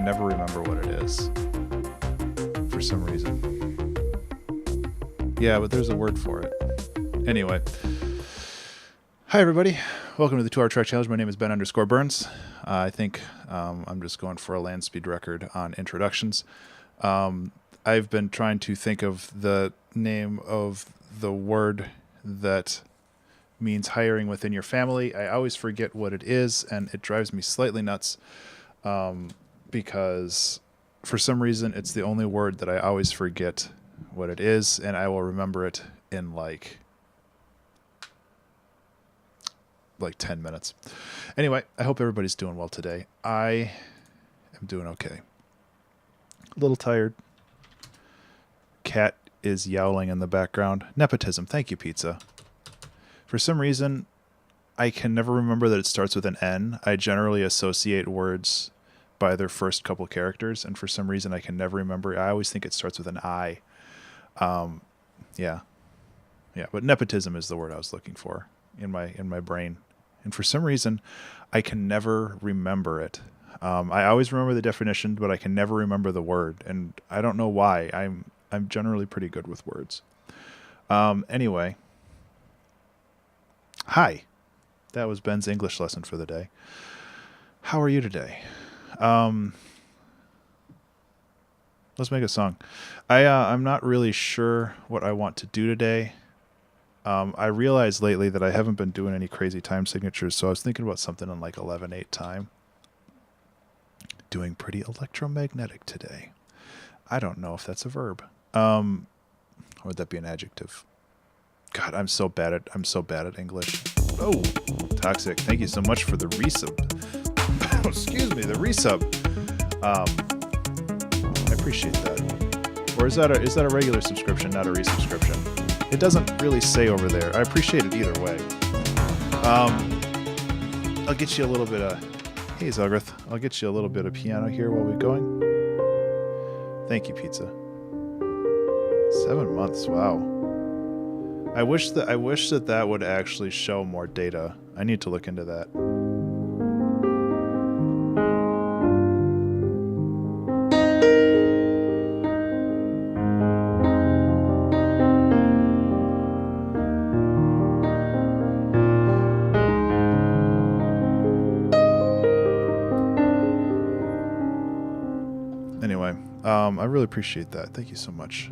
never remember what it is for some reason. Yeah, but there's a word for it. Anyway. Hi, everybody. Welcome to the 2-Hour Track Challenge. My name is Ben_Burns. I think I'm just going for a land speed record on introductions. I've been trying to think of the name of the word that means hiring within your family. I always forget what it is, and it drives me slightly nuts because for some reason it's the only word that I always forget what it is, and I will remember it in like 10 minutes. Anyway, I hope everybody's doing well today. I am doing okay. A little tired. Cat is yowling in the background. Nepotism. Thank you, pizza. For some reason, I can never remember that it starts with an N. I generally associate words by their first couple characters, and for some reason I can never remember. I always think it starts with an I. Yeah, but nepotism is the word I was looking for in my brain. And for some reason, I can never remember it. I always remember the definition, but I can never remember the word, and I don't know why. I'm generally pretty good with words. Anyway, hi. That was Ben's English lesson for the day. How are you today? Let's make a song. I'm not really sure what I want to do today. I realized lately that I haven't been doing any crazy time signatures, so I was thinking about something in like 11/8 time. Doing pretty electromagnetic today. I don't know if that's a verb. Or would that be an adjective? God, I'm so bad at English. Oh, toxic. Thank you so much for the resub. Excuse me, the resub. I appreciate that. Or is that a regular subscription, not a resubscription? It doesn't really say over there. I appreciate it either way. I'll get you a little bit of... Hey, Zelgrith. I'll get you a little bit of piano here while we're going. Thank you, pizza. 7 months. Wow. I wish that would actually show more data. I need to look into that. Anyway, I really appreciate that. Thank you so much.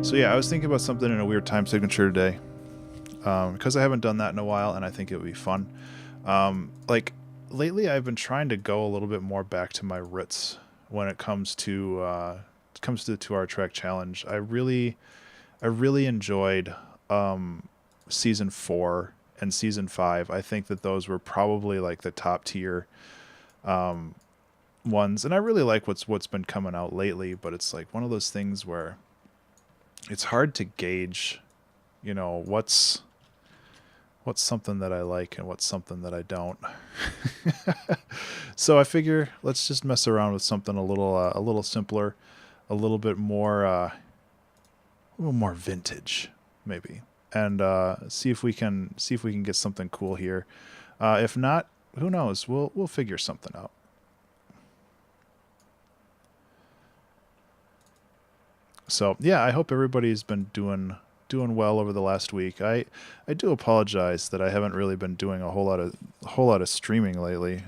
So yeah, I was thinking about something in a weird time signature today, because I haven't done that in a while, and I think it would be fun. Like lately, I've been trying to go a little bit more back to my roots when it comes to the 2-Hour Track Challenge. I really enjoyed season 4 and season 5. I think that those were probably like the top tier ones, and I really like what's been coming out lately. But it's like one of those things where it's hard to gauge, you know, what's something that I like and what's something that I don't. So I figure let's just mess around with something a little simpler, a little bit more, a little more vintage, maybe, and see if we can get something cool here. If not, who knows? We'll figure something out. So yeah, I hope everybody's been doing well over the last week. I do apologize that I haven't really been doing a whole lot of streaming lately.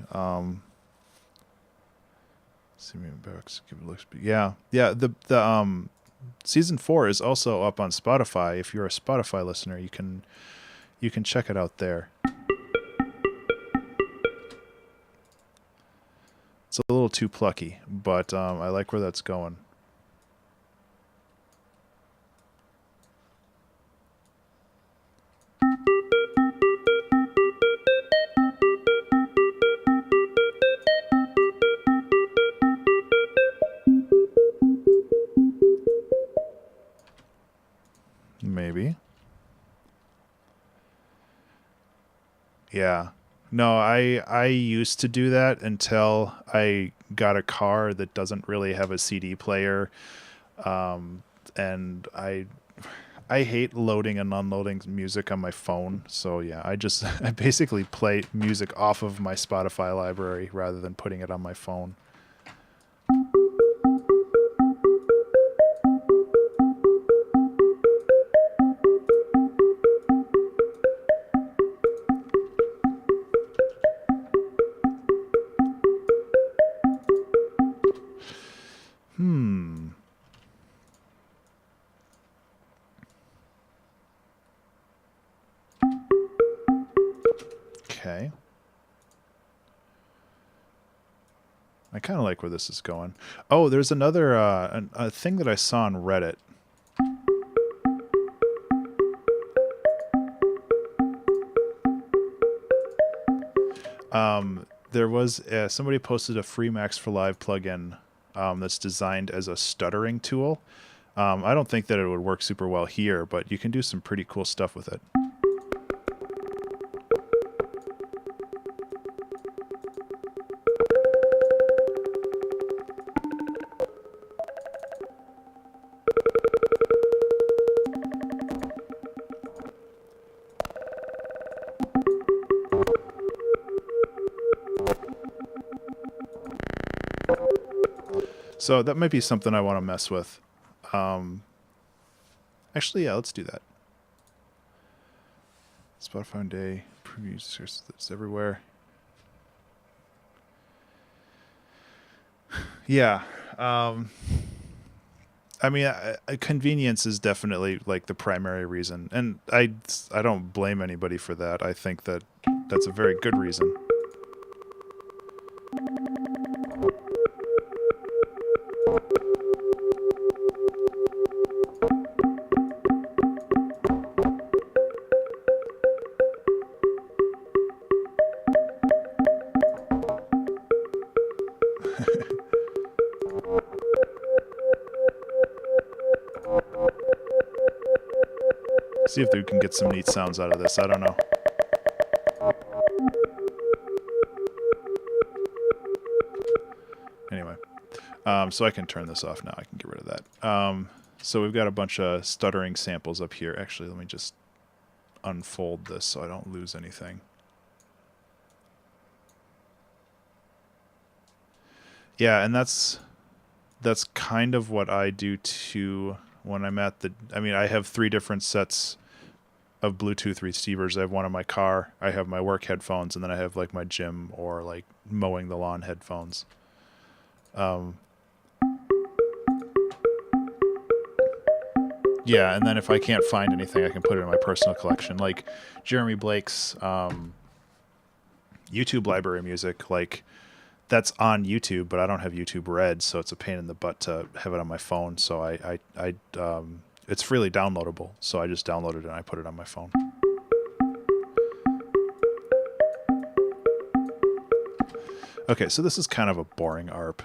See me back. Give it looks. Yeah. The season 4 is also up on Spotify. If you're a Spotify listener, you can check it out there. It's a little too plucky, but I like where that's going. Maybe. Yeah. No, I used to do that until I got a car that doesn't really have a CD player. And I I hate loading and unloading music on my phone. So yeah, I basically play music off of my Spotify library rather than putting it on my phone. Okay. I kind of like where this is going. Oh, there's another a thing that I saw on Reddit. There was somebody posted a free Max for Live plugin that's designed as a stuttering tool. I don't think that it would work super well here, but you can do some pretty cool stuff with it. So that might be something I want to mess with. Actually, yeah, let's do that. Spotify Day previews, it's everywhere. Yeah. I mean, convenience is definitely like the primary reason, and I don't blame anybody for that. I think that that's a very good reason. See if we can get some neat sounds out of this. I don't know. Anyway, so I can turn this off now. I can get rid of that. So we've got a bunch of stuttering samples up here. Actually, let me just unfold this so I don't lose anything. Yeah, and that's kind of what I do too when I'm at the... I mean, I have 3 different sets of Bluetooth receivers. I have one in my car, I have my work headphones, and then I have like my gym or like mowing the lawn headphones. Yeah, and then if I can't find anything, I can put it in my personal collection. Like Jeremy Blake's YouTube library music, like that's on YouTube, but I don't have YouTube Red, so it's a pain in the butt to have it on my phone. So I it's freely downloadable, so I just download it and I put it on my phone. Okay, so this is kind of a boring ARP.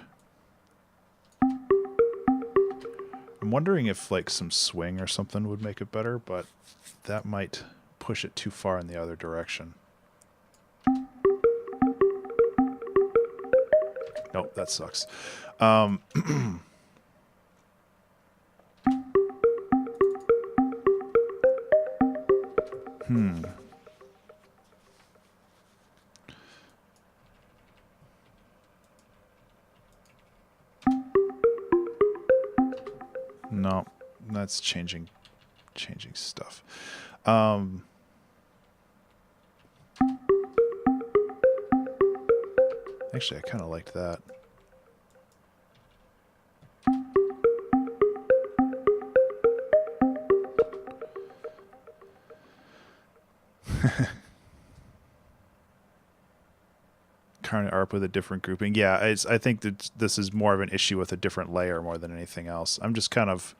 I'm wondering if like some swing or something would make it better, but that might push it too far in the other direction. Nope, that sucks. No, that's changing stuff. Actually, I kind of liked that. Current ARP with a different grouping. Yeah, I think that this is more of an issue with a different layer more than anything else. I'm just kind of...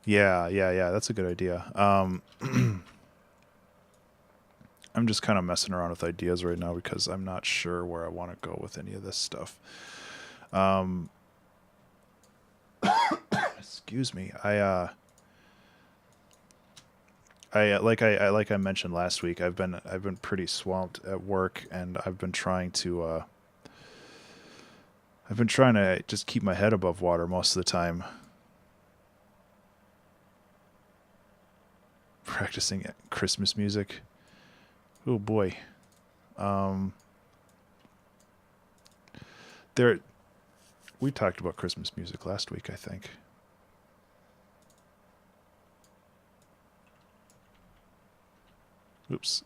Yeah, that's a good idea. I'm just kind of messing around with ideas right now because I'm not sure where I want to go with any of this stuff. Excuse me. Like I mentioned last week, I've been pretty swamped at work, and I've been trying to just keep my head above water most of the time. practicing Christmas music. Oh boy. We talked about Christmas music last week, I think. Oops.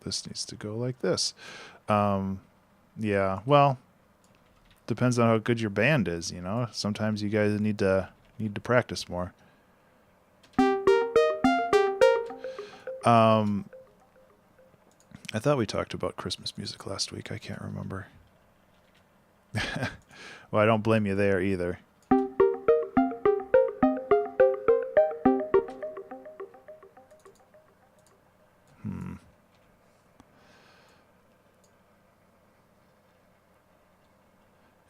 This needs to go like this. Yeah, well, depends on how good your band is, you know. Sometimes you guys need to practice more. I thought we talked about Christmas music last week. I can't remember. Well, I don't blame you there either.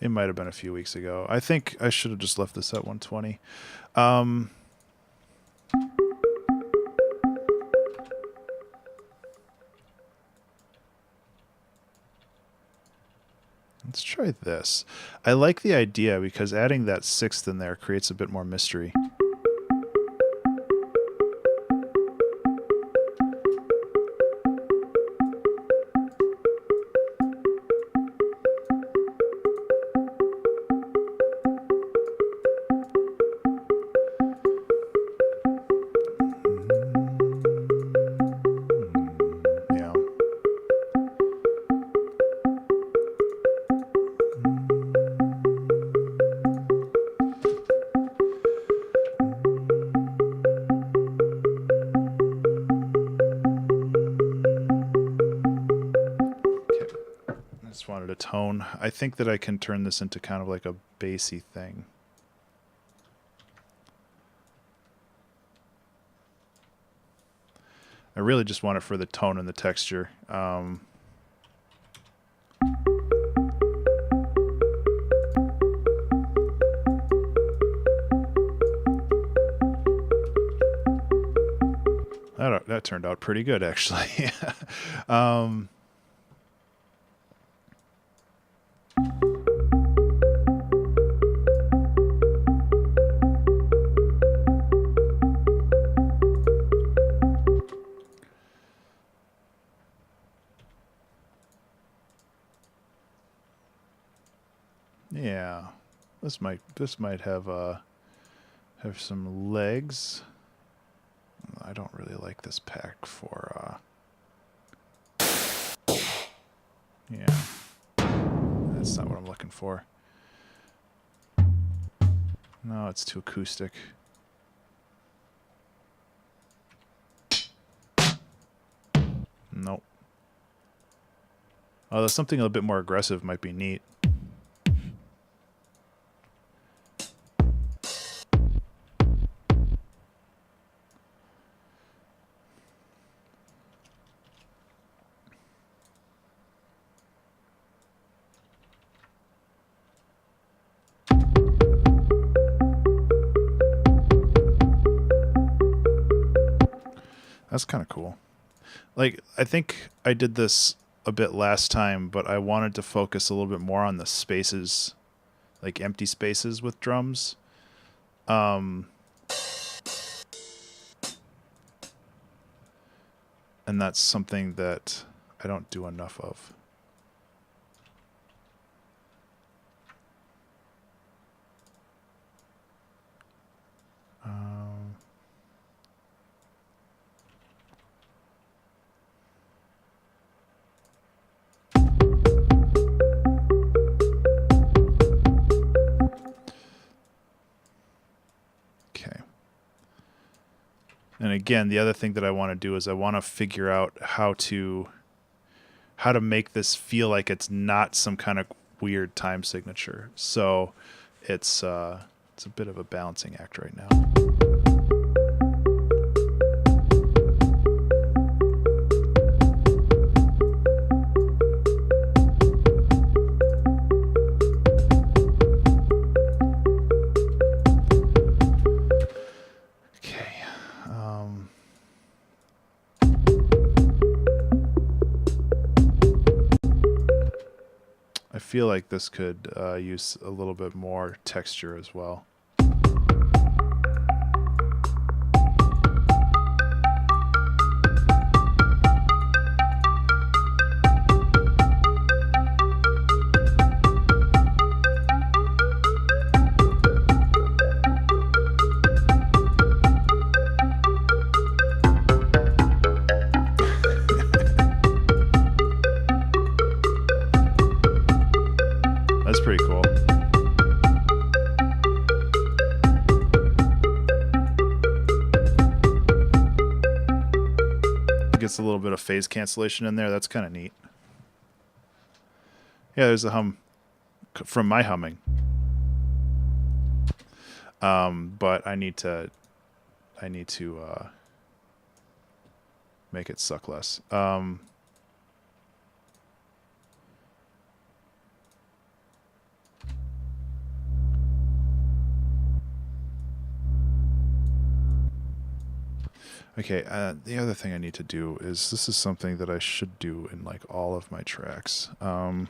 It might have been a few weeks ago. I think I should have just left this at 120. Let's try this. I like the idea because adding that sixth in there creates a bit more mystery. Wanted a tone. I think that I can turn this into kind of like a bassy thing. I really just want it for the tone and the texture. That turned out pretty good, actually. Yeah, this might have some legs. I don't really like this pack for yeah, that's not what I'm looking for. No, it's too acoustic. Nope. Although something a bit more aggressive might be neat. That's kind of cool. Like, I think I did this a bit last time, but I wanted to focus a little bit more on the spaces, like empty spaces with drums. And that's something that I don't do enough of. And again, the other thing that I want to do is I want to figure out how to make this feel like it's not some kind of weird time signature. So it's a bit of a balancing act right now. I feel like this could use a little bit more texture as well. That's pretty cool. Gets a little bit of phase cancellation in there. That's kind of neat. Yeah, there's a hum from my humming. But I need to make it suck less. Okay, the other thing I need to do is, this is something that I should do in like all of my tracks. Adding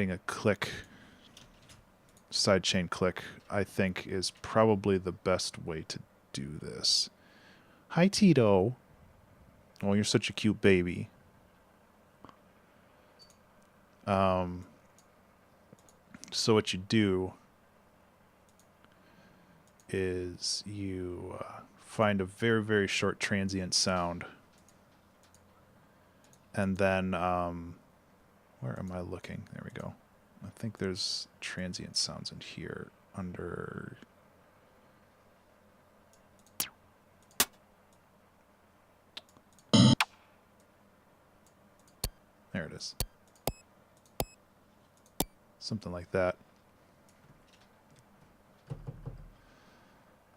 a click, sidechain click, I think is probably the best way to do this. Hi, Tito. Oh, you're such a cute baby. So what you do is you find a very, very short transient sound, and then where am I looking? There we go. I think there's transient sounds in here under there it is. Something like that.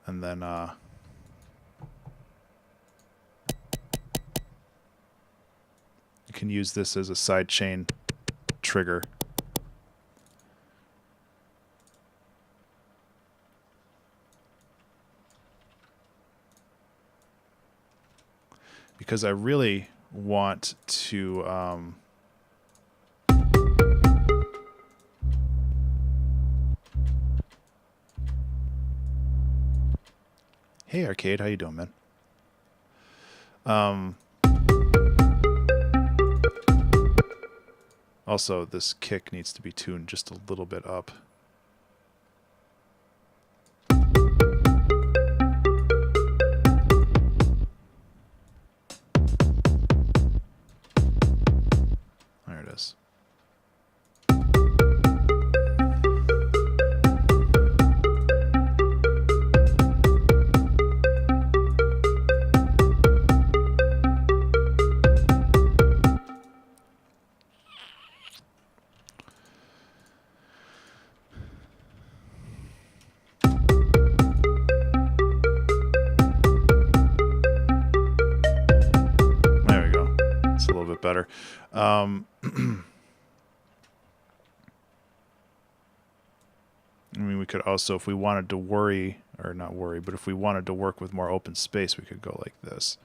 And then you can use this as a sidechain trigger. Because I really want to hey Arcade, how you doing, man? Also, this kick needs to be tuned just a little bit up. There it is. Better. I mean, we could also, if we wanted to worry, or not worry, but if we wanted to work with more open space, we could go like this.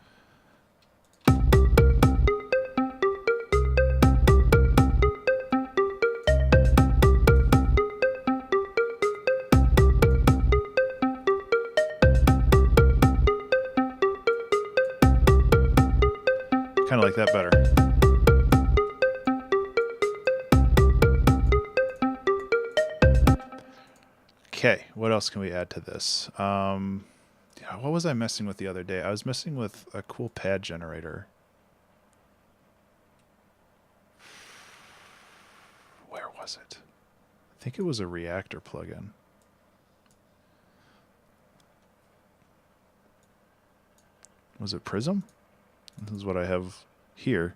Kind of like that better. Okay, what else can we add to this? Yeah, what was I messing with the other day? I was messing with a cool pad generator. Where was it? I think it was a reactor plugin. Was it Prism? This is what I have here.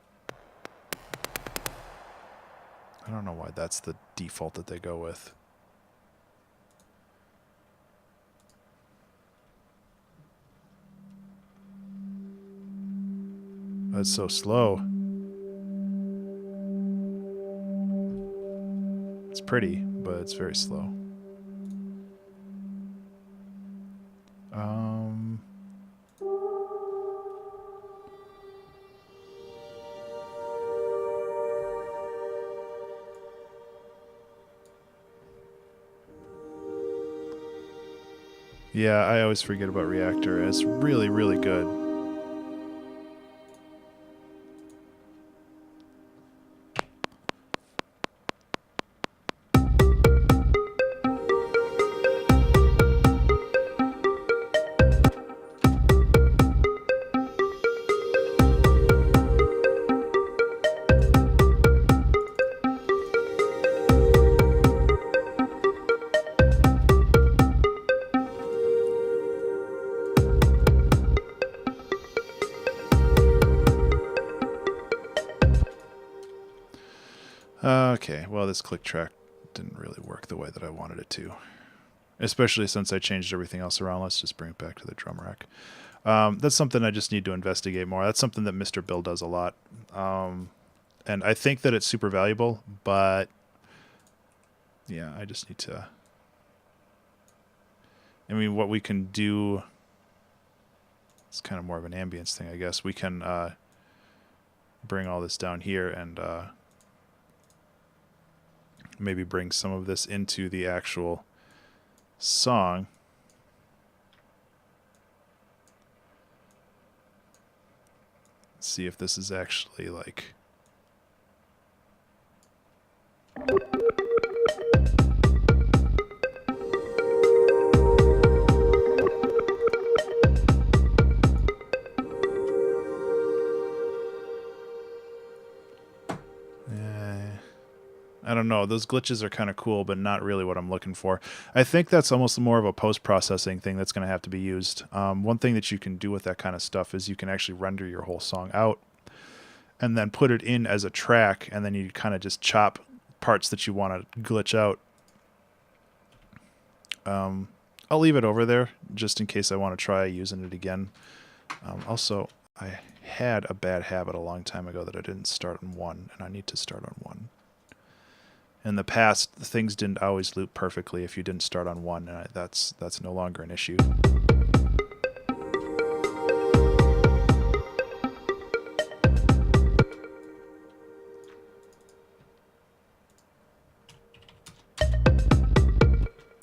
I don't know why that's the default that they go with. That's so slow. It's pretty, but it's very slow. Yeah, I always forget about Reactor. It's really, really good. Okay, well, this click track didn't really work the way that I wanted it to. Especially since I changed everything else around. Let's just bring it back to the drum rack. That's something I just need to investigate more. That's something that Mr. Bill does a lot. And I think that it's super valuable, but yeah, I just need to... I mean, what we can do... It's kind of more of an ambience thing, I guess. We can bring all this down here and maybe bring some of this into the actual song. See if this is actually like... I don't know. Those glitches are kind of cool, but not really what I'm looking for. I think that's almost more of a post-processing thing that's going to have to be used. One thing that you can do with that kind of stuff is you can actually render your whole song out and then put it in as a track, and then you kind of just chop parts that you want to glitch out. I'll leave it over there just in case I want to try using it again. Also, I had a bad habit a long time ago that I didn't start on 1, and I need to start on 1. In the past, things didn't always loop perfectly if you didn't start on 1, and that's no longer an issue.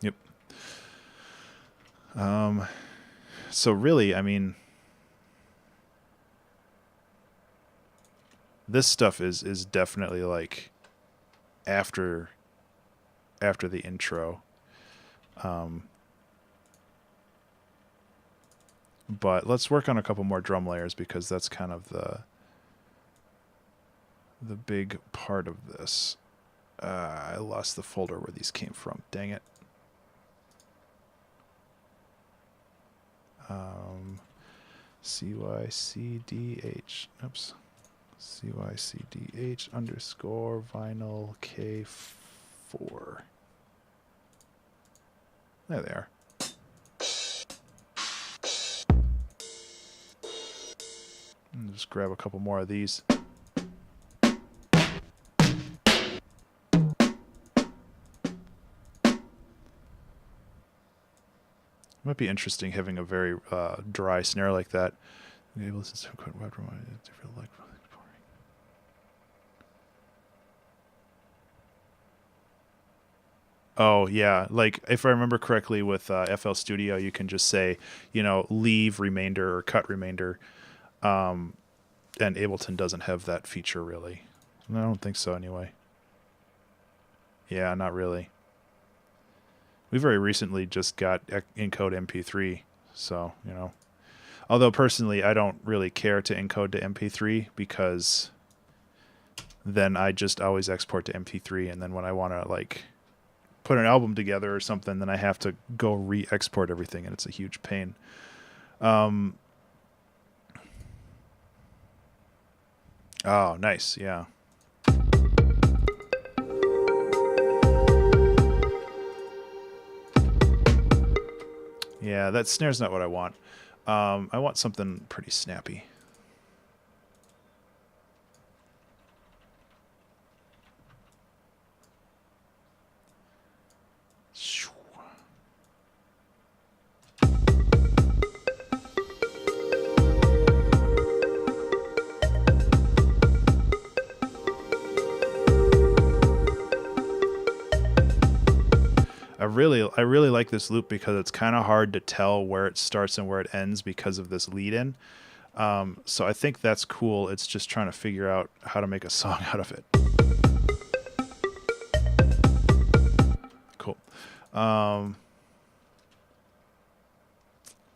Yep. So really, I mean, this stuff is definitely like after the intro. But let's work on a couple more drum layers because that's kind of the big part of this. I lost the folder where these came from. Dang it. CYCDH. Oops. CYCDH underscore vinyl K4. There they are. And just grab a couple more of these. It might be interesting having a very dry snare like that. Able to quite wide different like. Oh yeah, like if I remember correctly with FL Studio, you can just say, you know, leave remainder or cut remainder, and Ableton doesn't have that feature really. I don't think so anyway. Yeah, not really. We very recently just got encode MP3, so, you know. Although personally, I don't really care to encode to MP3 because then I just always export to MP3, and then when I want to like put an album together or something, then I have to go re-export everything, and it's a huge pain. Oh, nice, yeah. Yeah, that snare's not what I want. I want something pretty snappy. I really like this loop because it's kind of hard to tell where it starts and where it ends because of this lead-in. So I think that's cool. It's just trying to figure out how to make a song out of it. Cool.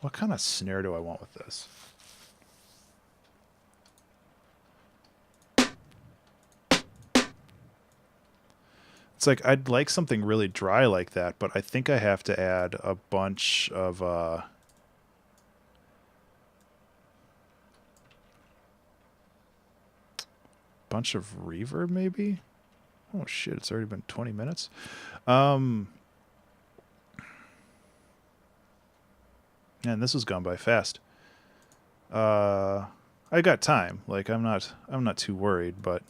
What kind of snare do I want with this? It's like I'd like something really dry like that, but I think I have to add a bunch of reverb maybe? Oh shit, it's already been 20 minutes. Man, this has gone by fast. I got time. Like I'm not too worried, but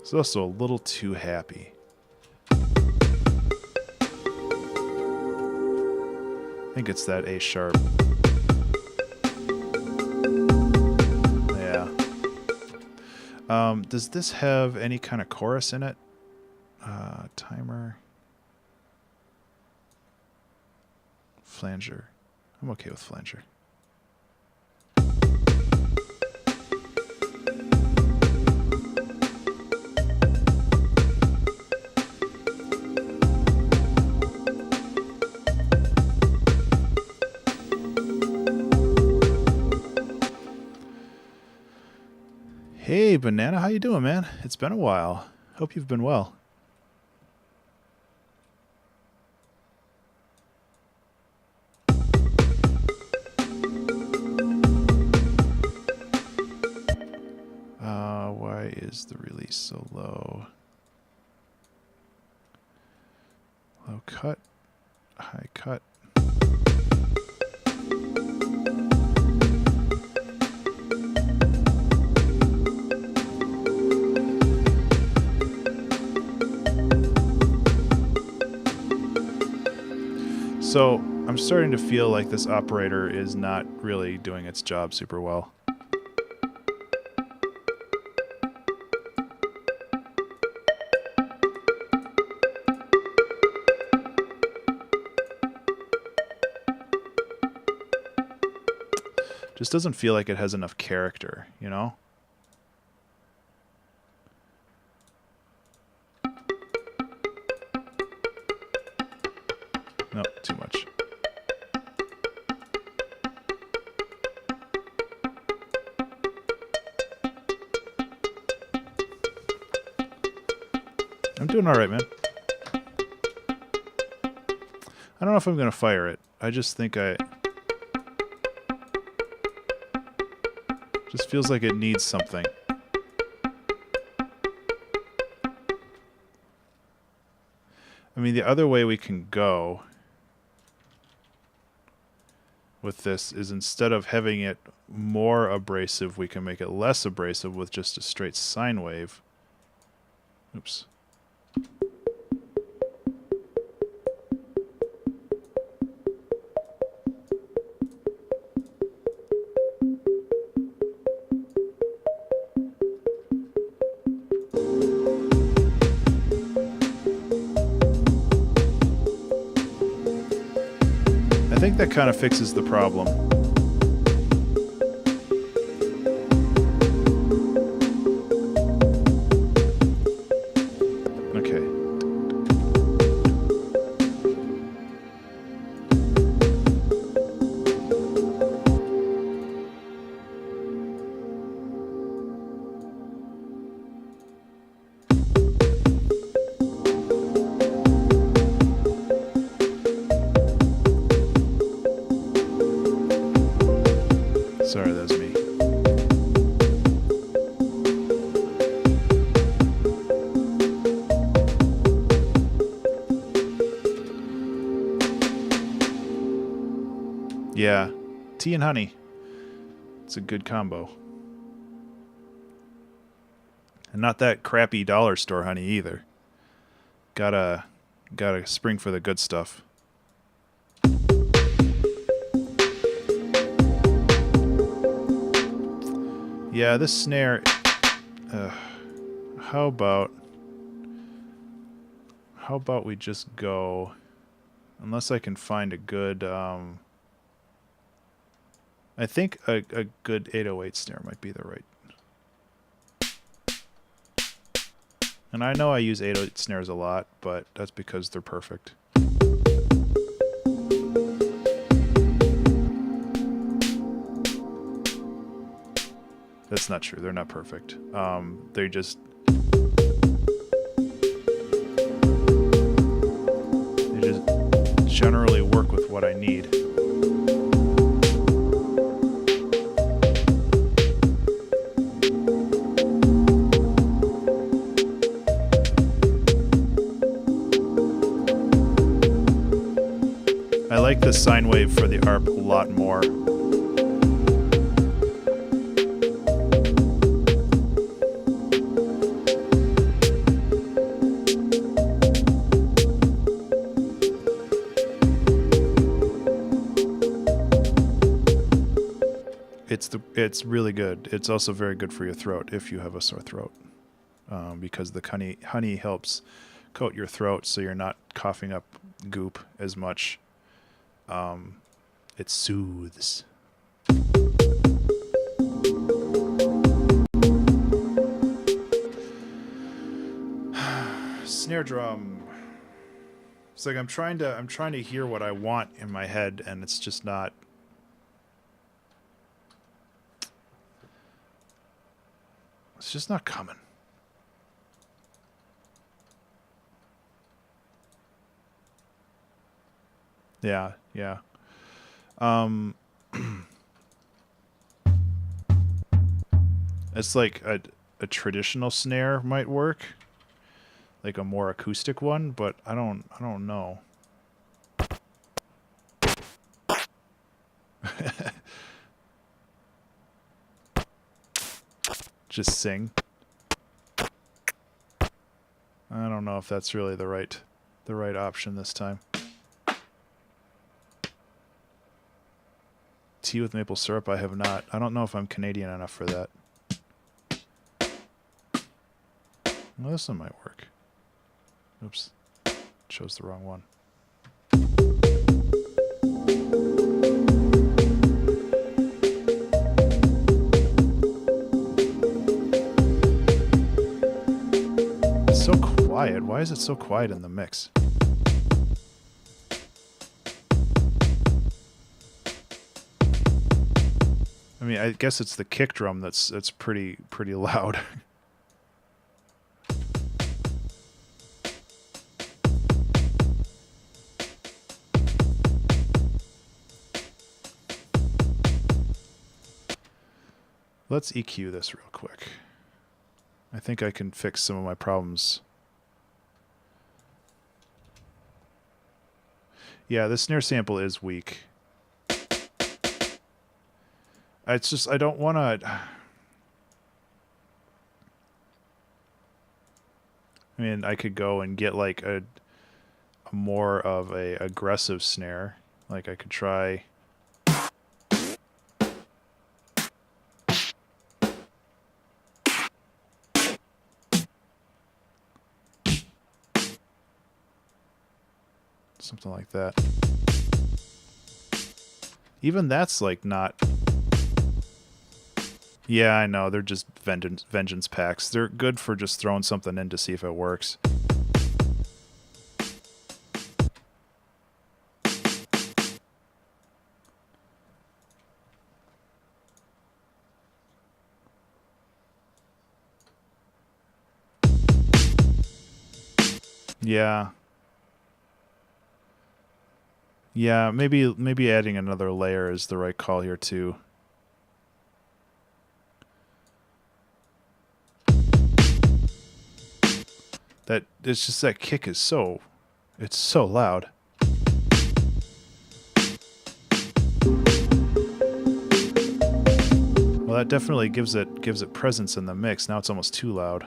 it's also a little too happy. I think it's that A sharp. Yeah. Does this have any kind of chorus in it? Timer. Flanger. I'm okay with flanger. Hey, Banana, how you doing, man? It's been a while. Hope you've been well. Why is the release so low? Low cut, high cut. So I'm starting to feel like this operator is not really doing its job super well. Just doesn't feel like it has enough character, you know? No, too much. I'm doing all right, man. I don't know if I'm going to fire it. I just think just feels like it needs something. I mean, the other way we can go with this is instead of having it more abrasive, we can make it less abrasive with just a straight sine wave. Oops. I think that kind of fixes the problem. Okay. Sorry, that was me. Yeah, tea and honey. It's a good combo. And not that crappy dollar store honey either. Gotta spring for the good stuff. Yeah, this snare, how about we just go, unless I can find a good, I think a good 808 snare might be the right. And I know I use 808 snares a lot, but that's because they're perfect. That's not true. They're not perfect. They just generally work with what I need. I like the sine wave for the ARP a lot more. It's really good. It's also very good for your throat if you have a sore throat, because the honey helps coat your throat so you're not coughing up goop as much. It soothes. Snare drum. It's like I'm trying to hear what I want in my head, and it's just not. It's just not coming. Yeah. It's like a traditional snare might work, like a more acoustic one, but I don't know. Just sing. I don't know if that's really the right option this time. Tea with maple syrup, I have not. I don't know if I'm Canadian enough for that. Well, this one might work. Oops. Chose the wrong one. It's so quiet. Why is it so quiet in the mix? I mean, I guess it's the kick drum that's pretty loud. Let's EQ this real quick. I think I can fix some of my problems. Yeah, the snare sample is weak. It's just, I don't want to... I mean, I could go and get like a more of a aggressive snare. Like I could try... something like that. Even that's like not... Yeah, I know. They're just vengeance packs. They're good for just throwing something in to see if it works. Yeah. Yeah, maybe adding another layer is the right call here too. That it's just that kick is so, it's so loud. Well, that definitely gives it presence in the mix. Now it's almost too loud.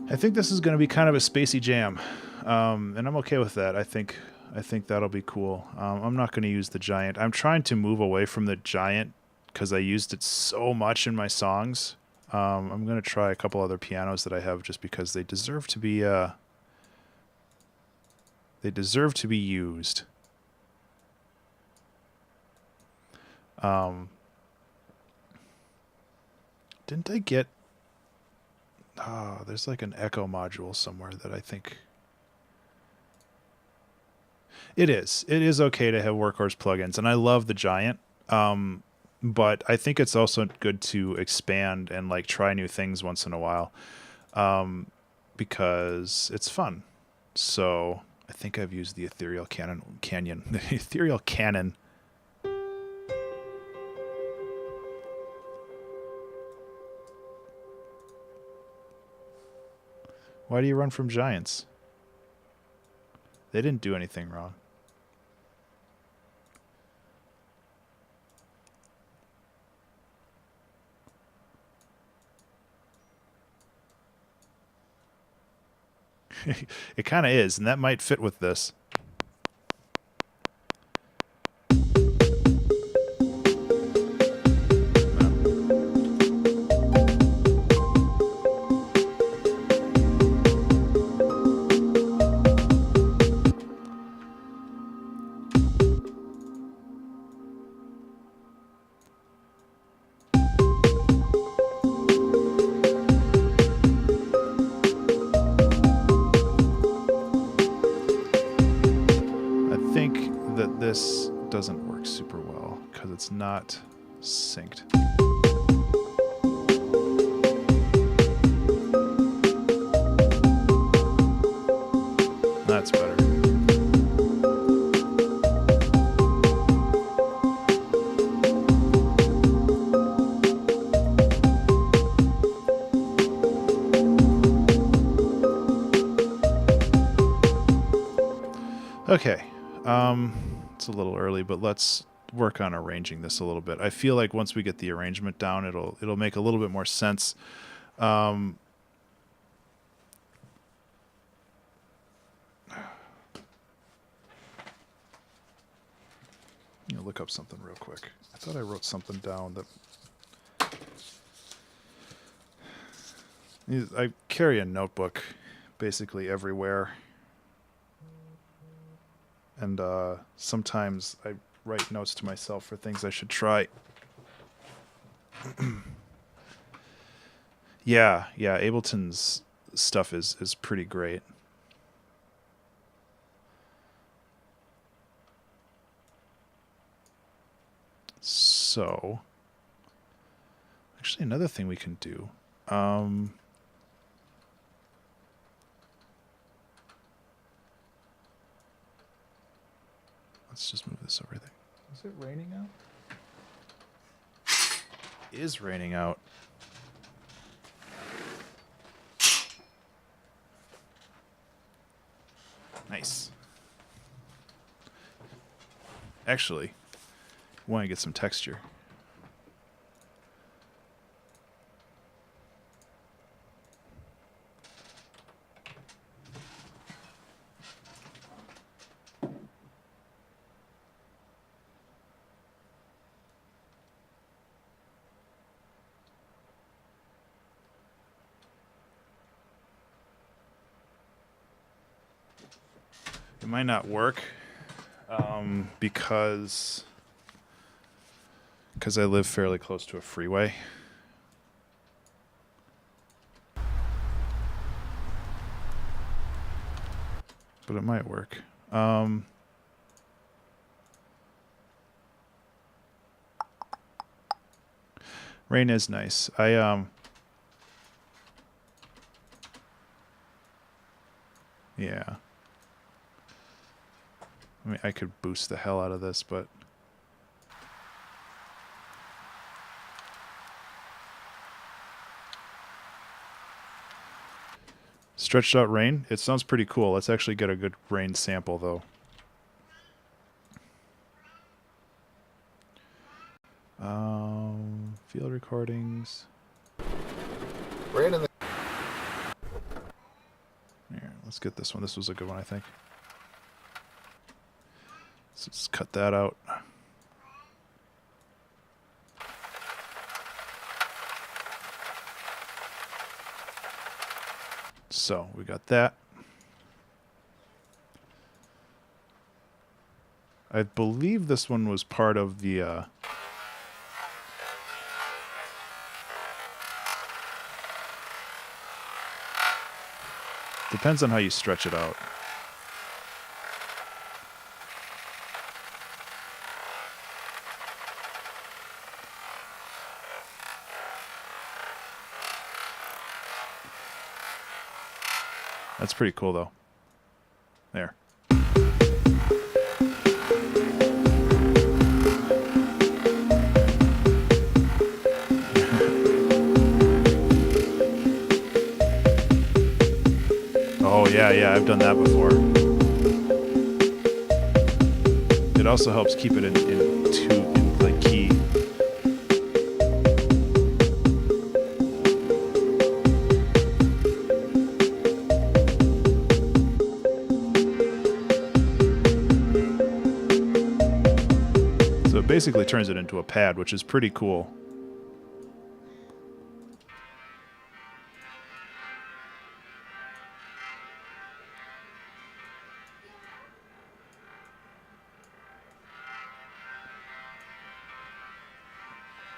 I think this is going to be kind of a spacey jam. and I'm okay with that. I think that'll be cool. I'm not going to use the giant. I'm trying to move away from the giant because I used it so much in my songs. I'm going to try a couple other pianos that I have just because they deserve to be used. Didn't I get... Oh, there's like an echo module somewhere that I think... It is okay to have Workhorse plugins, and I love the Giant. But I think it's also good to expand and like try new things once in a while, because it's fun. So I think I've used the Ethereal Canyon, the Ethereal Cannon. Why do you run from giants? They didn't do anything wrong. It kind of is, and that might fit with this. This doesn't work super well because it's not synced. That's better. Okay. It's a little early, but let's work on arranging this a little bit. I feel like once we get the arrangement down, it'll make a little bit more sense. You know, look up something real quick. I thought I wrote something down that I carry a notebook basically everywhere. And sometimes I write notes to myself for things I should try. Yeah, Ableton's stuff is pretty great. So, actually another thing we can do. Let's just move this over there. Is it raining out? It is raining out. Nice. Actually, I want to get some texture. It might not work because I live fairly close to a freeway. But it might work. Rain is nice. Yeah. I mean, I could boost the hell out of this, but... Stretched out rain? It sounds pretty cool. Let's actually get a good rain sample, though. Field recordings. Rain in the... Here, let's get this one. This was a good one, I think. So let's cut that out. So we got that. I believe this one was part of the depends on how you stretch it out. That's pretty cool, though. There. Oh, yeah, I've done that before. It also helps keep it in the key. Basically turns it into a pad, which is pretty cool.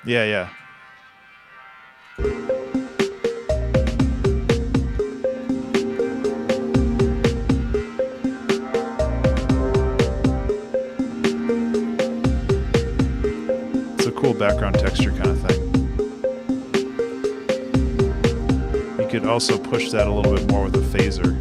Yeah. Cool background texture kind of thing. You could also push that a little bit more with a phaser.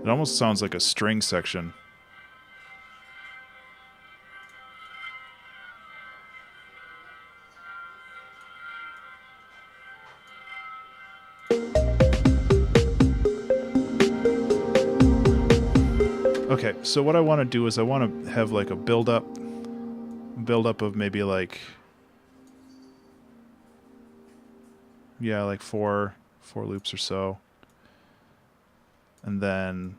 It almost sounds like a string section. Okay, so what I want to do is I want to have like a build up of maybe like, yeah, like four loops or so, and then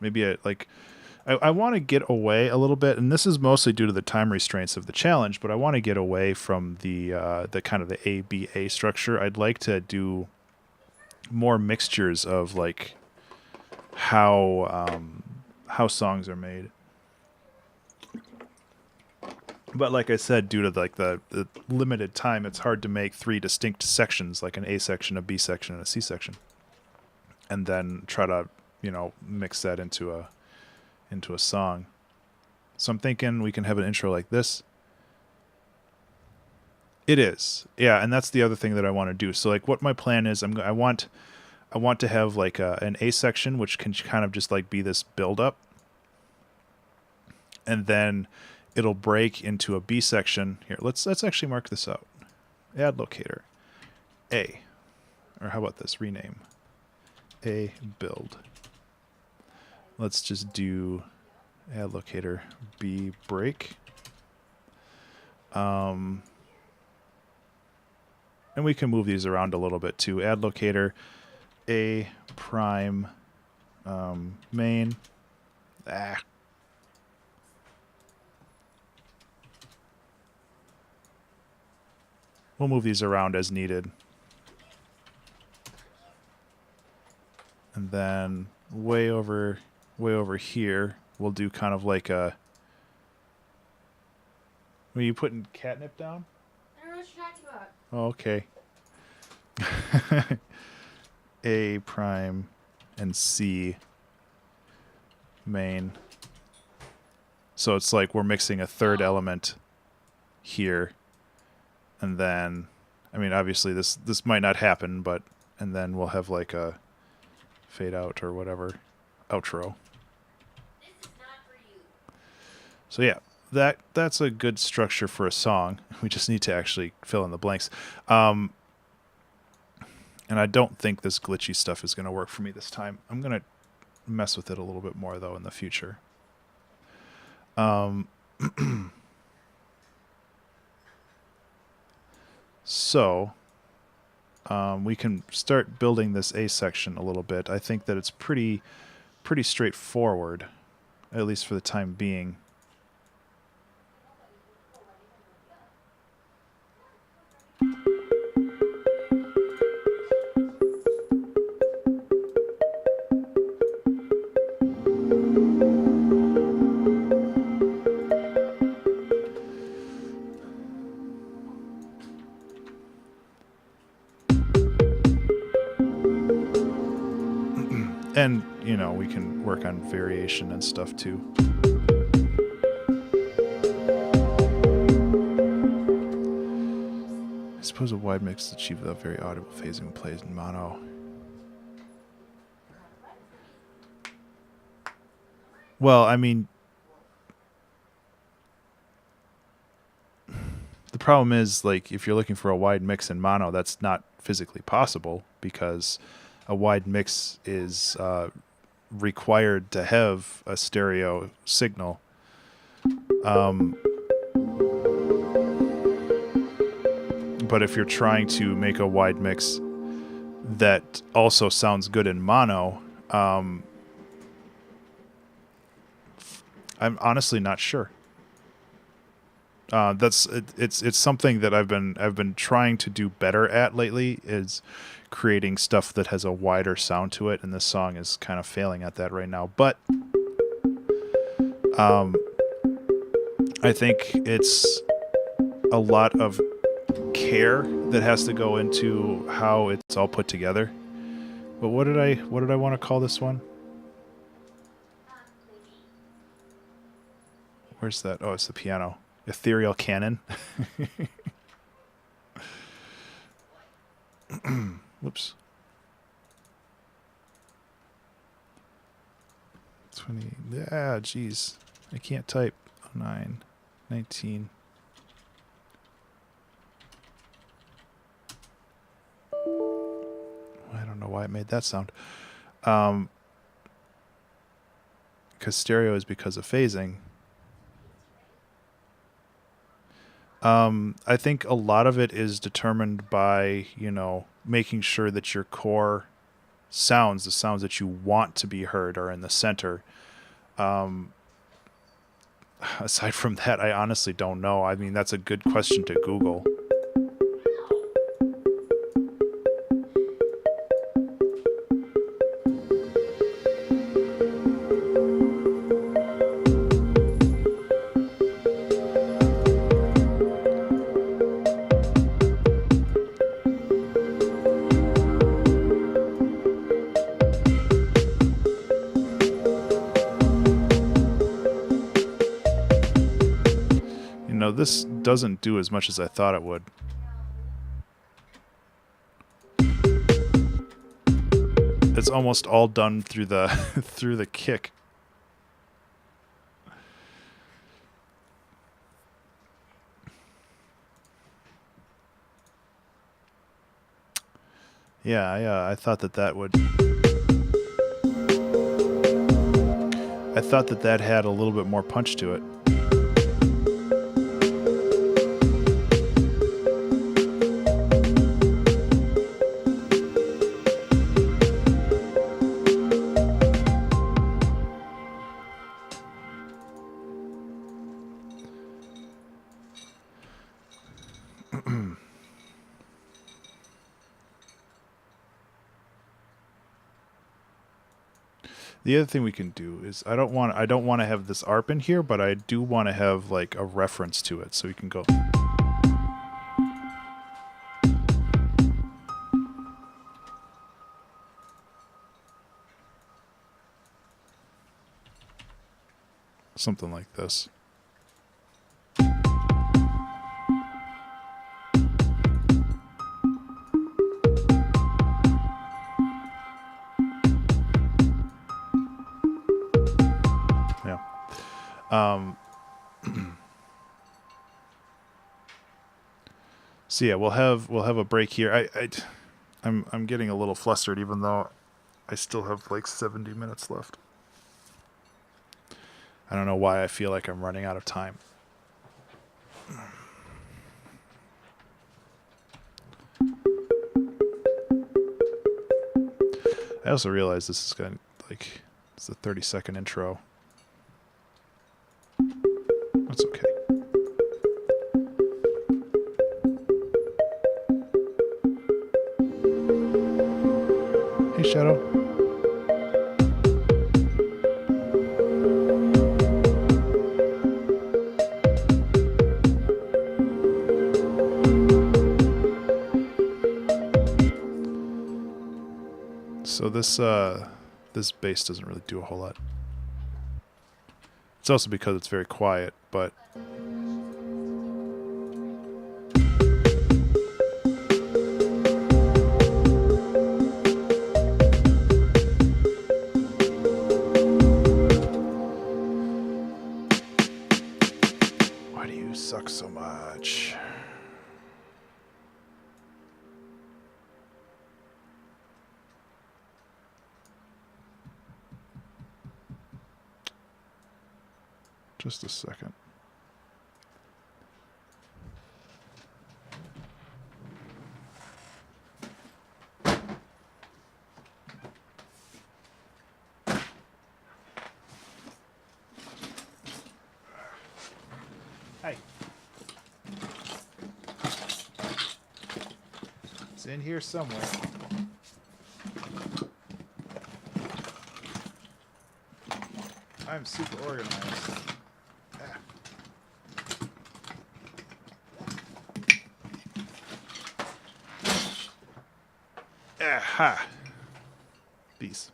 maybe I want to get away a little bit, and this is mostly due to the time restraints of the challenge, but I want to get away from the kind of the ABA structure. I'd like to do more mixtures of like how songs are made. But like I said, due to like the limited time, it's hard to make three distinct sections, like an A section, a B section, and a C section, and then try to, you know, mix that into a song. So I'm thinking we can have an intro like this. It is, yeah, and that's the other thing that I want to do. So like, what my plan is, I want to have like an A section, which can kind of just like be this build up, and then it'll break into a B section. Here, let's actually mark this out. Add locator A, or how about this? Rename A build. Let's just do add locator B break. And we can move these around a little bit too. Add locator A prime main. We'll move these around as needed. And then way over here, we'll do kind of like a... Were you putting catnip down? I don't know what you're talking about. Oh, okay. A prime and C main. So it's like we're mixing a third element here. And then, I mean, obviously this might not happen, but, and then we'll have like a fade out or whatever outro. This is not for you. So yeah, that's a good structure for a song. We just need to actually fill in the blanks. And I don't think this glitchy stuff is going to work for me this time. I'm going to mess with it a little bit more, though, in the future. So, we can start building this A section a little bit. I think that it's pretty straightforward, at least for the time being. And, you know, we can work on variation and stuff too. I suppose a wide mix achieves a very audible phasing when plays in mono. Well, I mean, the problem is, like, if you're looking for a wide mix in mono, that's not physically possible because a wide mix is required to have a stereo signal. But if you're trying to make a wide mix that also sounds good in mono, I'm honestly not sure. It's something that I've been trying to do better at lately, is creating stuff that has a wider sound to it, and this song is kind of failing at that right now. But I think it's a lot of care that has to go into how it's all put together. But what did I want to call this one? Where's that? Oh, it's the piano. Ethereal Canon. Whoops. 20. Yeah, geez. I can't type. 9, 19. I don't know why it made that sound. Because stereo is because of phasing. I think a lot of it is determined by, you know, making sure that your core sounds, the sounds that you want to be heard, are in the center. Aside from that, I honestly don't know. I mean, that's a good question to Google. This doesn't do as much as I thought it would. It's almost all done through the through the kick. Yeah, I thought that would. I thought that had a little bit more punch to it. The other thing we can do is I don't want to have this ARP in here, but I do want to have like a reference to it, so we can go. Something like this. So yeah, we'll have a break here. I'm getting a little flustered, even though I still have like 70 minutes left. I don't know why I feel like I'm running out of time. I also realize this is going to, like, it's a 30-second intro. That's okay. Hey, Shadow. So this bass doesn't really do a whole lot. It's also because it's very quiet, but why do you suck so much? Just a second. Hey. It's in here somewhere. I'm super organized. Aha! Bees.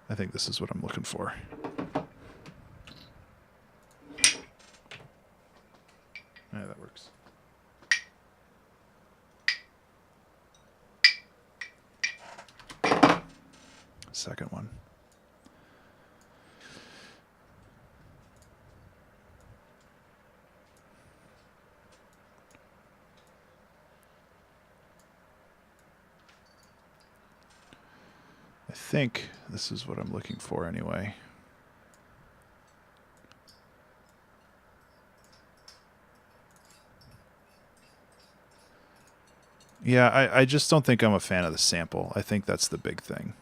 I think this is what I'm looking for. Yeah, that works. Second one. I think this is what I'm looking for anyway. Yeah, I just don't think I'm a fan of the sample. I think that's the big thing.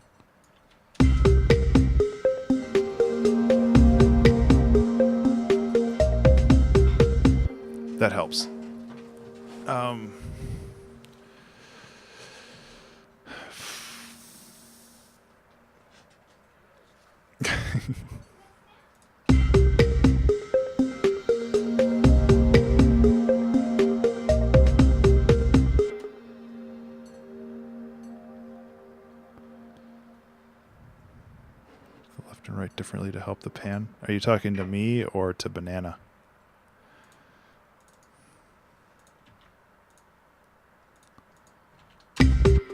That helps. Left and right differently to help the pan. Are you talking to me or to Banana?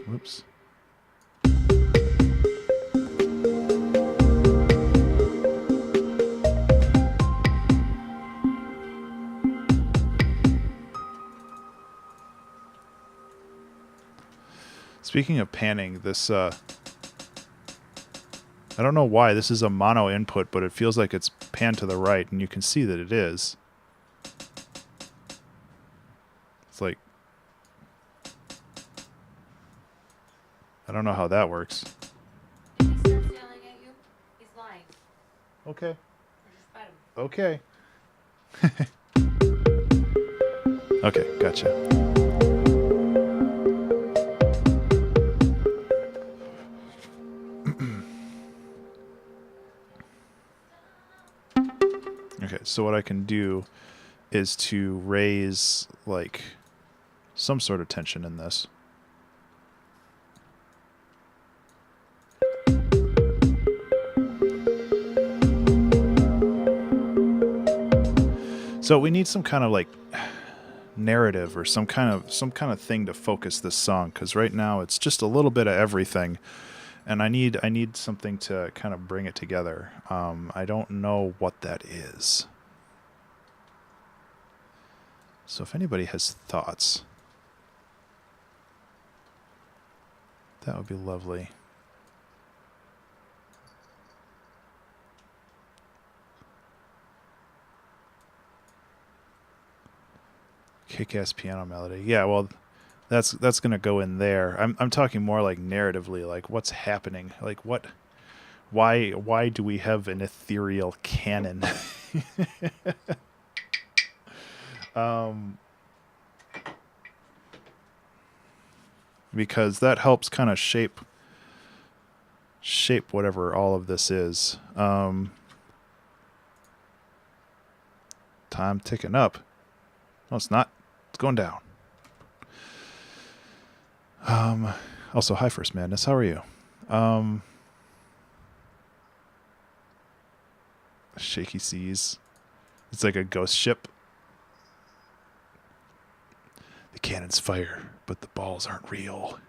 Whoops. Speaking of panning, this I don't know why this is a mono input, but it feels like it's panned to the right, and you can see that it is. It's like, I don't know how that works. If he starts yelling at you, he's lying. Okay. Or just fight him. Okay. Okay, gotcha. Okay, so what I can do is to raise, like, some sort of tension in this. So we need some kind of, like, narrative or some kind of thing to focus this song, because right now it's just a little bit of everything, and I need something to kind of bring it together. I don't know what that is. So if anybody has thoughts. That would be lovely. Kick-ass piano melody. Yeah, well, that's gonna go in there. I'm talking more like narratively, like what's happening, like why do we have an ethereal canon? Because that helps kind of shape whatever all of this is. Time ticking up. No, it's not. It's going down. Also, hi, First Madness. How are you? Shaky seas. It's like a ghost ship. The cannons fire, but the balls aren't real.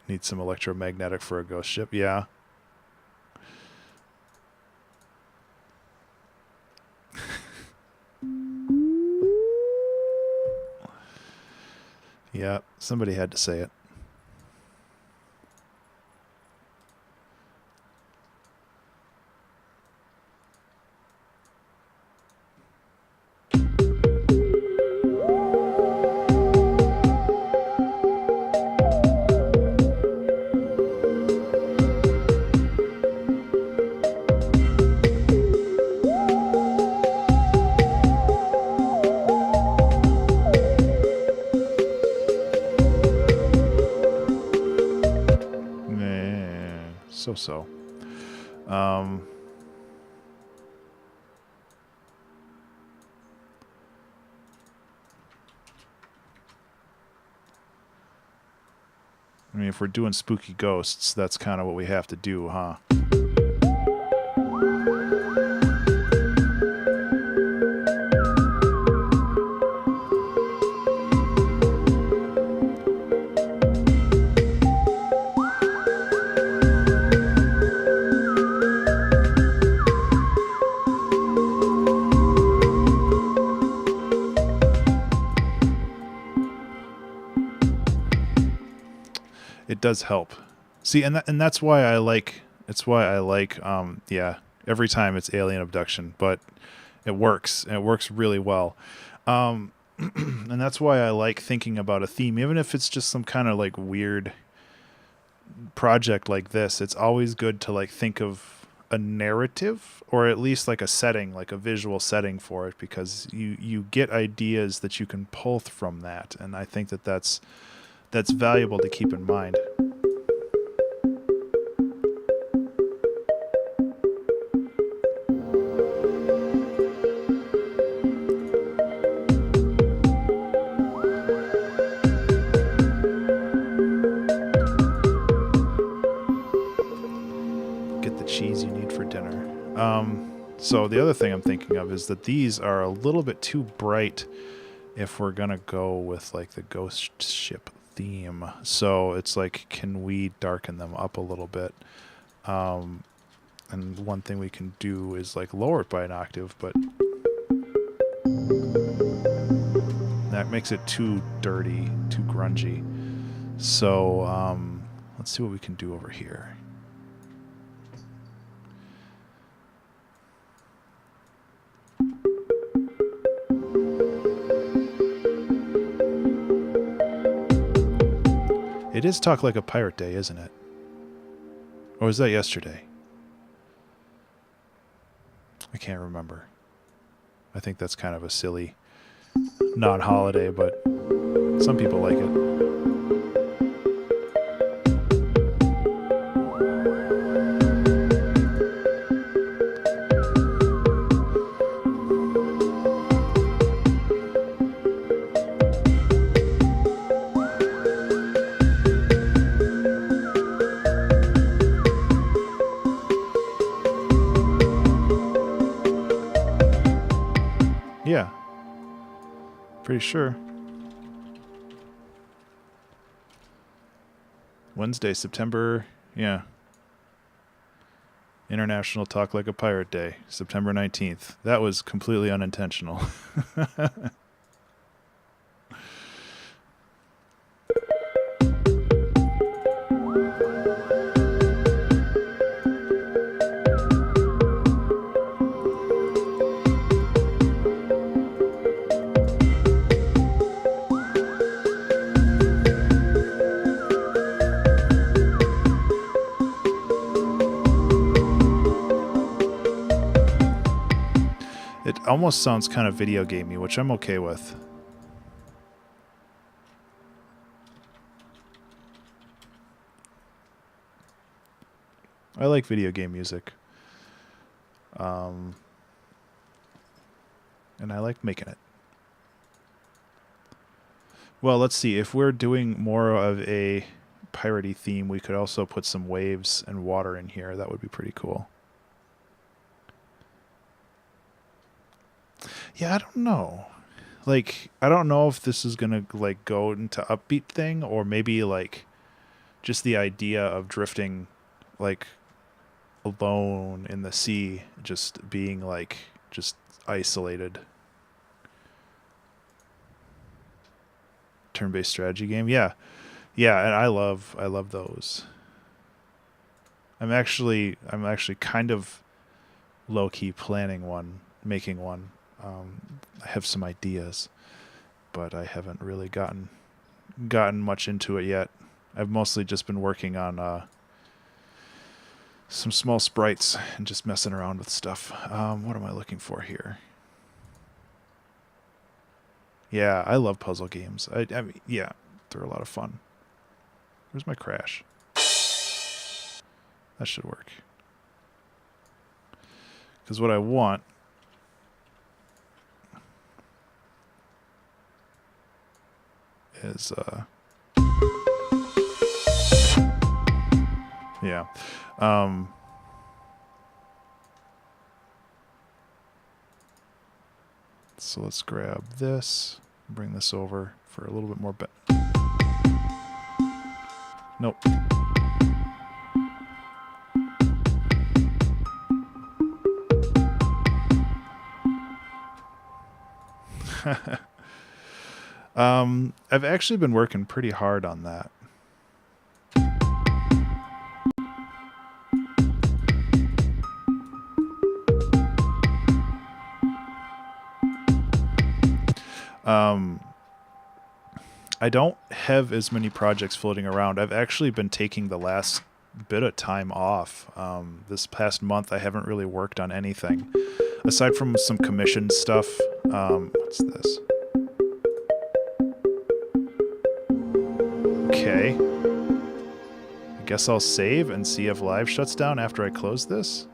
Need some electromagnetic for a ghost ship. Yeah. Yeah, somebody had to say it. So. I mean, if we're doing spooky ghosts, that's kind of what we have to do, huh? It does help. See, and that's why I like. It's why I like. Yeah, every time it's alien abduction, but it works, and it works really well. And that's why I like thinking about a theme, even if it's just some kind of like weird project like this. It's always good to like think of a narrative, or at least like a setting, like a visual setting for it, because you get ideas that you can pull from that, and I think that's valuable to keep in mind. Get the cheese you need for dinner. So the other thing I'm thinking of is that these are a little bit too bright if we're gonna go with like the ghost ship theme. So it's like, can we darken them up a little bit? And one thing we can do is like lower it by an octave, but that makes it too dirty, too grungy. So let's see what we can do over here. It is Talk Like a Pirate Day, isn't it? Or was that yesterday? I can't remember. I think that's kind of a silly non-holiday, but some people like it. Yeah. Pretty sure. Wednesday, September. Yeah. International Talk Like a Pirate Day, September 19th. That was completely unintentional. It almost sounds kind of video gamey, which I'm okay with. I like video game music. And I like making it. Well, let's see. If we're doing more of a piratey theme, we could also put some waves and water in here. That would be pretty cool. Yeah, I don't know. Like, I don't know if this is gonna like go into upbeat thing, or maybe like just the idea of drifting like alone in the sea, just being like just isolated. Turn-based strategy game. Yeah. Yeah, and I love those. I'm actually kind of low-key planning one, making one. I have some ideas, but I haven't really gotten much into it yet. I've mostly just been working on some small sprites and just messing around with stuff. What am I looking for here? Yeah, I love puzzle games. I mean, yeah, they're a lot of fun. Where's my crash? That should work. Because what I want is yeah. So let's grab this, bring this over for a little bit more. Nope. I've actually been working pretty hard on that. I don't have as many projects floating around. I've actually been taking the last bit of time off. This past month, I haven't really worked on anything. Aside from some commissioned stuff. What's this? Okay. I guess I'll save and see if live shuts down after I close this.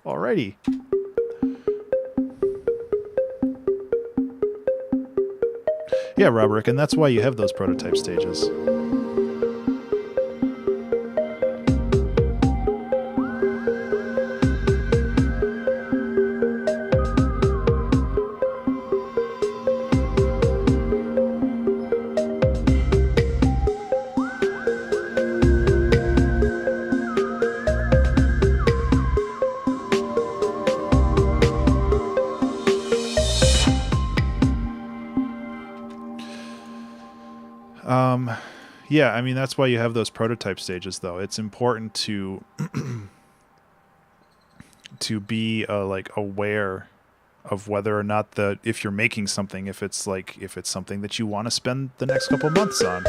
Alrighty. Yeah, Robert, and that's why you have those prototype stages. Yeah, I mean, that's why you have those prototype stages, though. It's important to to be like aware of whether or not if you're making something, if it's something that you want to spend the next couple months on.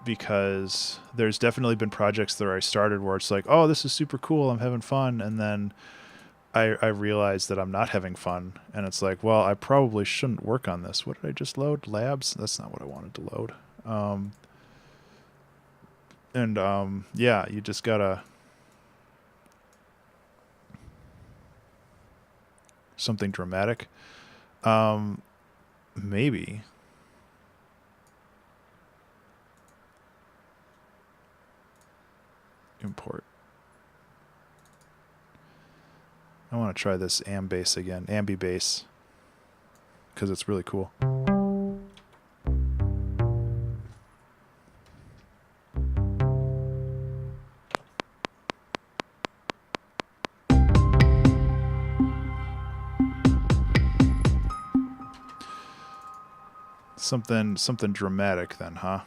Because there's definitely been projects that I started where it's like, oh, this is super cool, I'm having fun, and then I realize that I'm not having fun, and it's like, well, I probably shouldn't work on this. What did I just load? Labs? That's not what I wanted to load. Yeah, you just gotta something dramatic. Maybe. import. I want to try this bass again, ambi bass, because it's really cool. Something dramatic then, huh?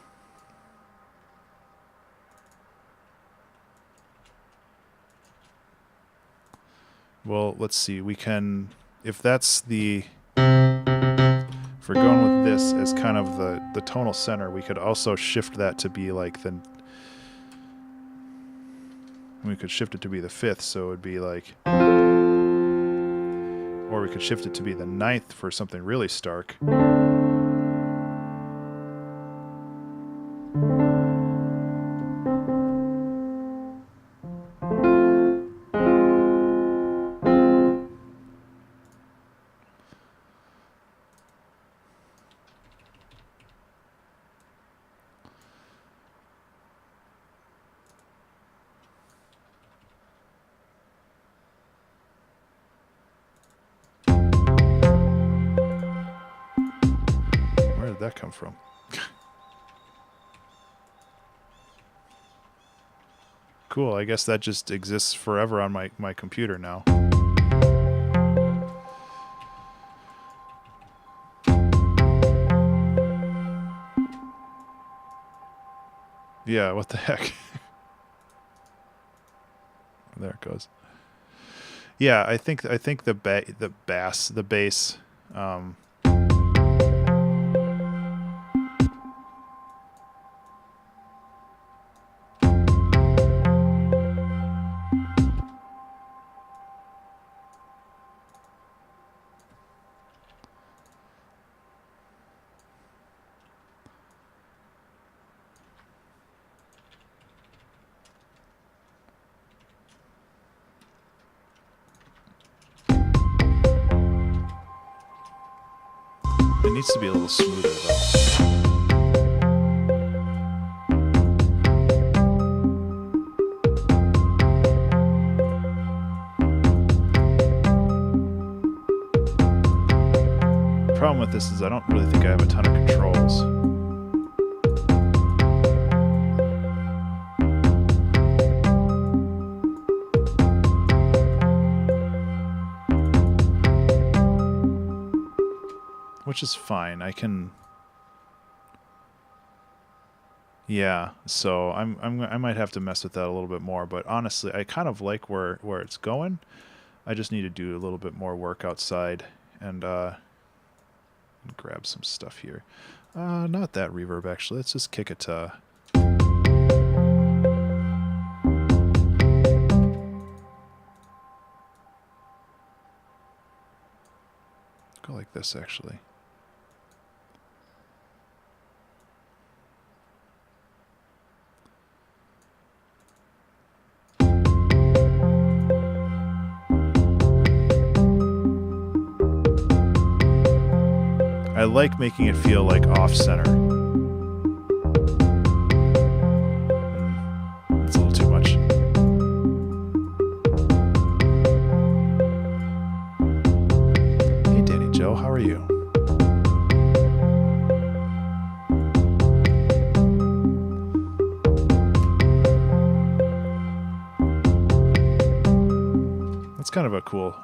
Well, let's see. We can, if that's the, if we're going with this as kind of the tonal center, we could also shift that to be like the, we could shift it to be the 5th, so it would be like, or we could shift it to be the 9th for something really stark. Where did that come from? Cool, I guess that just exists forever on my computer now. Yeah, what the heck? There it goes. Yeah, I think the bass, it needs to be a little smoother though. The problem with this is I don't really think I have a ton of controls. Which is fine. I can. Yeah, so I might have to mess with that a little bit more, but honestly, I kind of like where it's going. I just need to do a little bit more work outside and grab some stuff here. Not that reverb actually. Let's just kick it to. Go like this actually. I like making it feel like off-center. It's a little too much. Hey, Danny Joe, how are you? That's kind of a cool...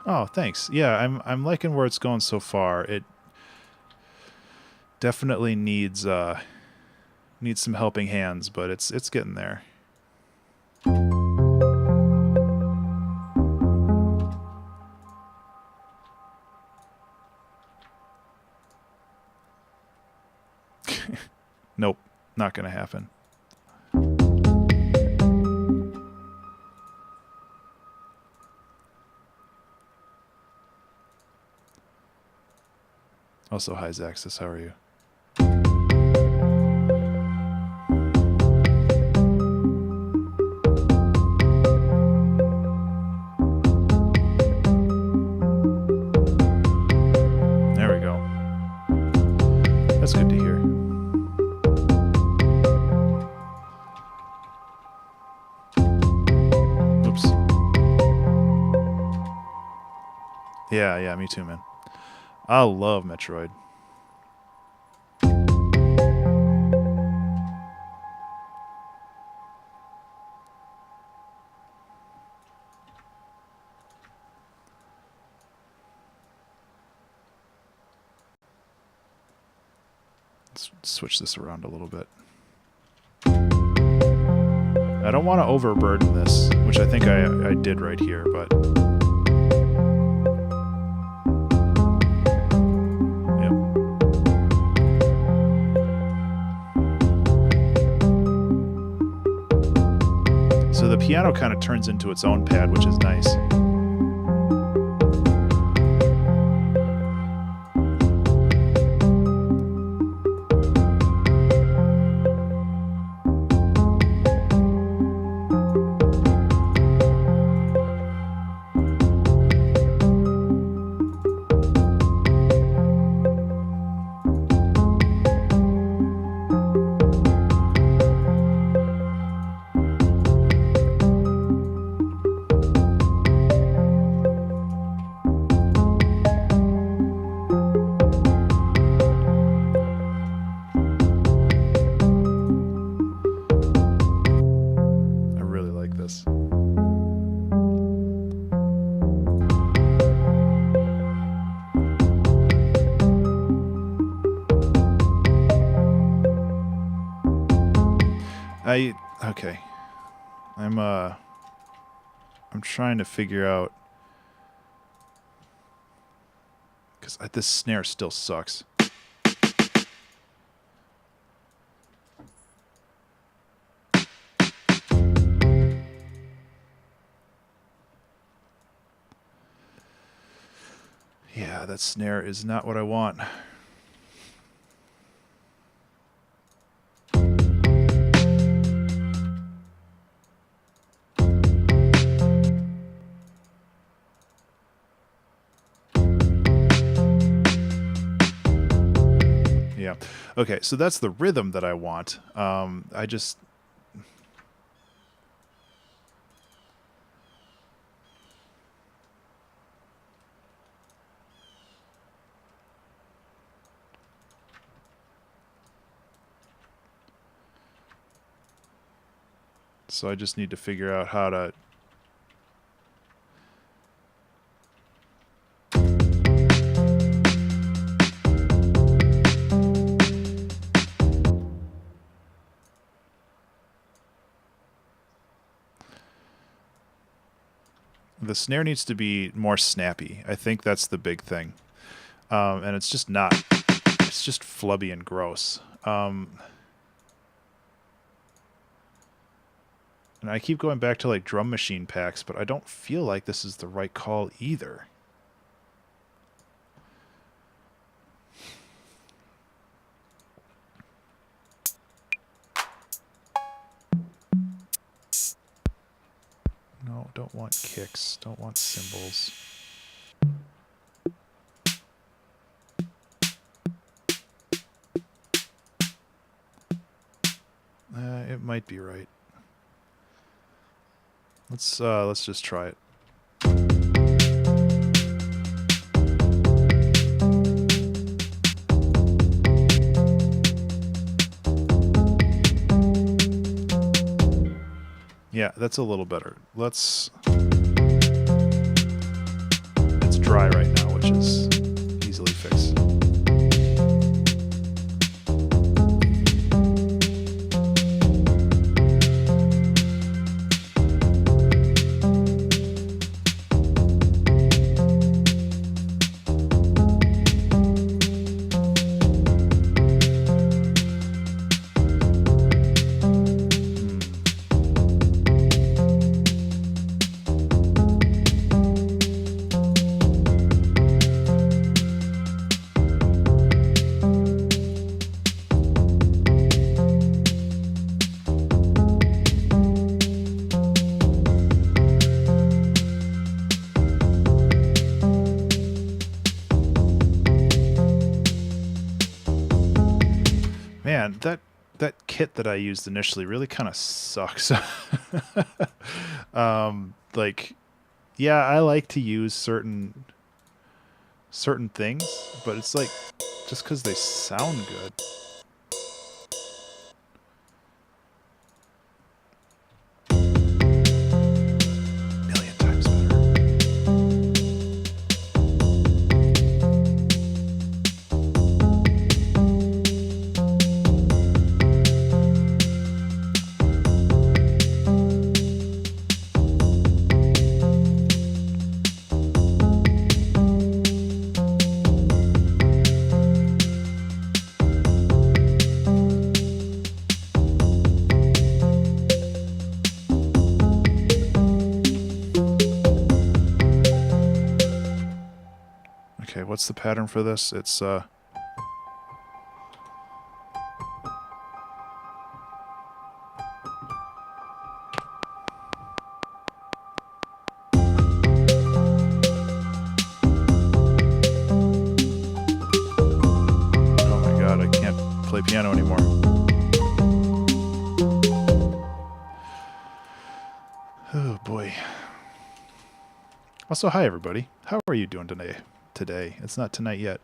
Oh, thanks. Yeah, I'm liking where it's going so far. It definitely needs some helping hands, but it's getting there. Nope, not going to happen. Also, hi Zaxis, how are you? There we go. That's good to hear. Oops. Yeah, me too, man. I love Metroid. Let's switch this around a little bit. I don't want to overburden this, which I think I did right here, but... So the piano kind of turns into its own pad, which is nice. Okay. I'm trying to figure out, because this snare still sucks. Yeah, that snare is not what I want. Yeah. Okay, so that's the rhythm that I want. I just... So I just need to figure out how to... The snare needs to be more snappy. I think that's the big thing. And it's just not. It's just flubby and gross. And I keep going back to like drum machine packs, but I don't feel like this is the right call either. No, don't want kicks. Don't want cymbals. It might be right. Let's just try it. Yeah, that's a little better. It's dry right now, which is easily fixed. man, that kit that I used initially really kind of sucks. Like, yeah, I like to use certain things, but it's like just because they sound good. Million times better. Okay, what's the pattern for this? It's oh my god, I can't play piano anymore. Oh boy. Also, hi everybody. How are you doing today? Today. It's not tonight yet.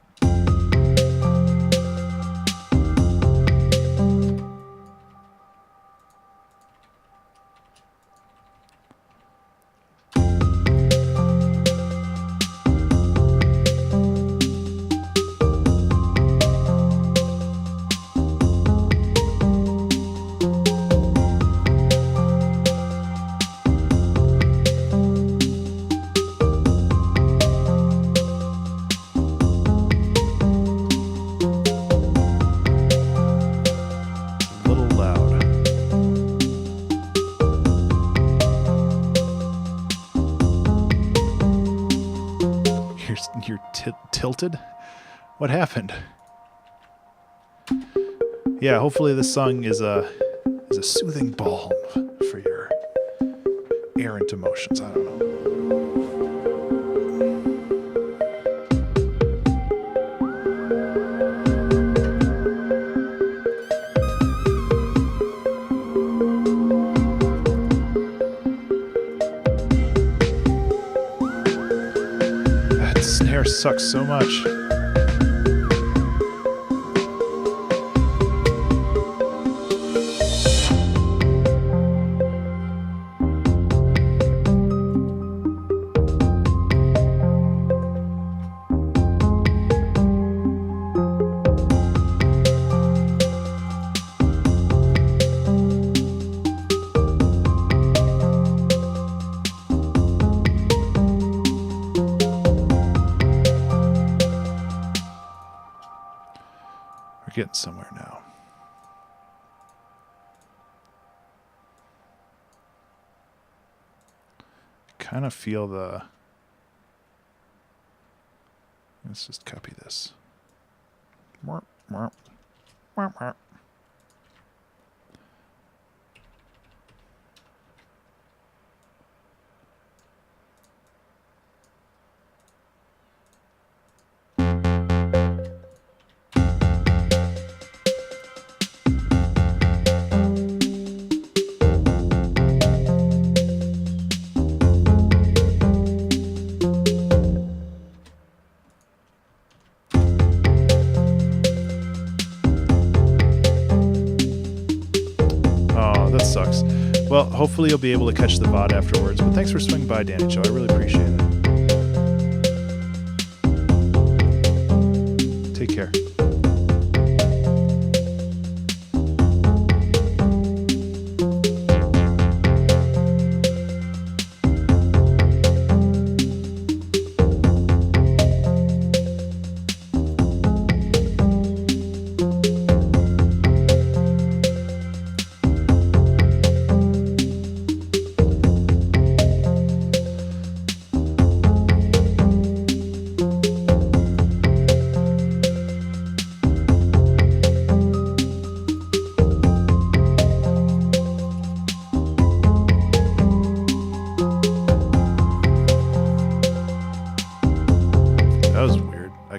You're tilted? What happened? Yeah, hopefully this song is a soothing balm for your errant emotions. I don't know. That snare sucks so much. We're getting somewhere now. Kind of feel the... Let's just copy this. Warp, warp, warp, warp. Sucks. Well, hopefully you'll be able to catch the VOD afterwards, but thanks for swinging by, Danny Joe. I really appreciate it. Take care.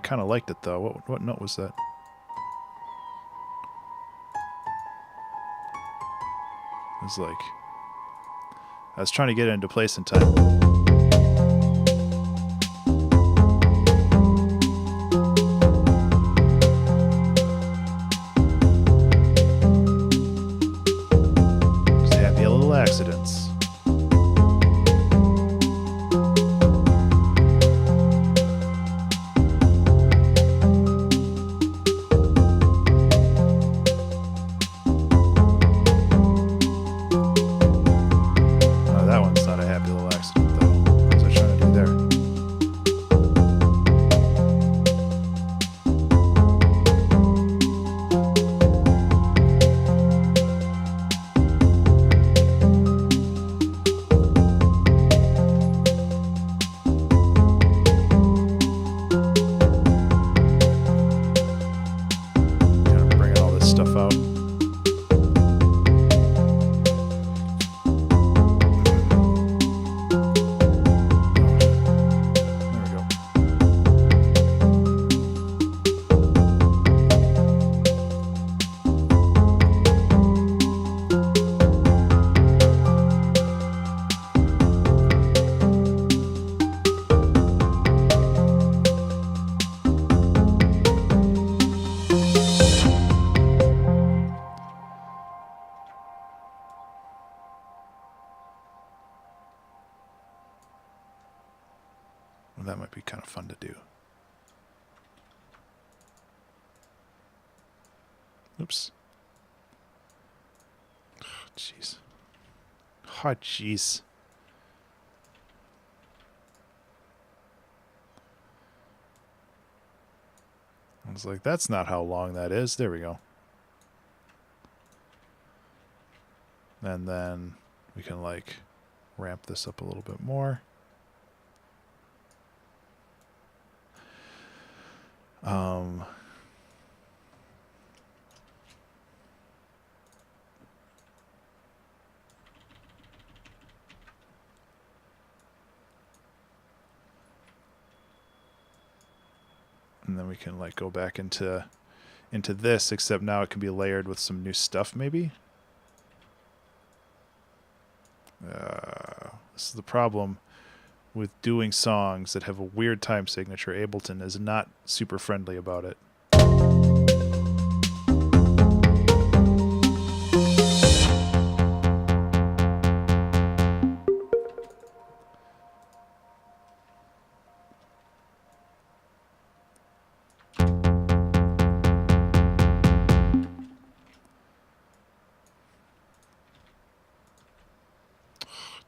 Kind of liked it though. What note was that? It's like I was trying to get it into place in time. Just happy little accidents. That one's not a happy little accident, though. What was I trying to do there? Kind of bringing all this stuff out. There we go. Well, that might be kind of fun to do. Oops. Oh, jeez. Oh, jeez. I was like, that's not how long that is. There we go. And then we can like ramp this up a little bit more. And then we can like go back into this, except now it can be layered with some new stuff maybe. This is the problem with doing songs that have a weird time signature. Ableton is not super friendly about it.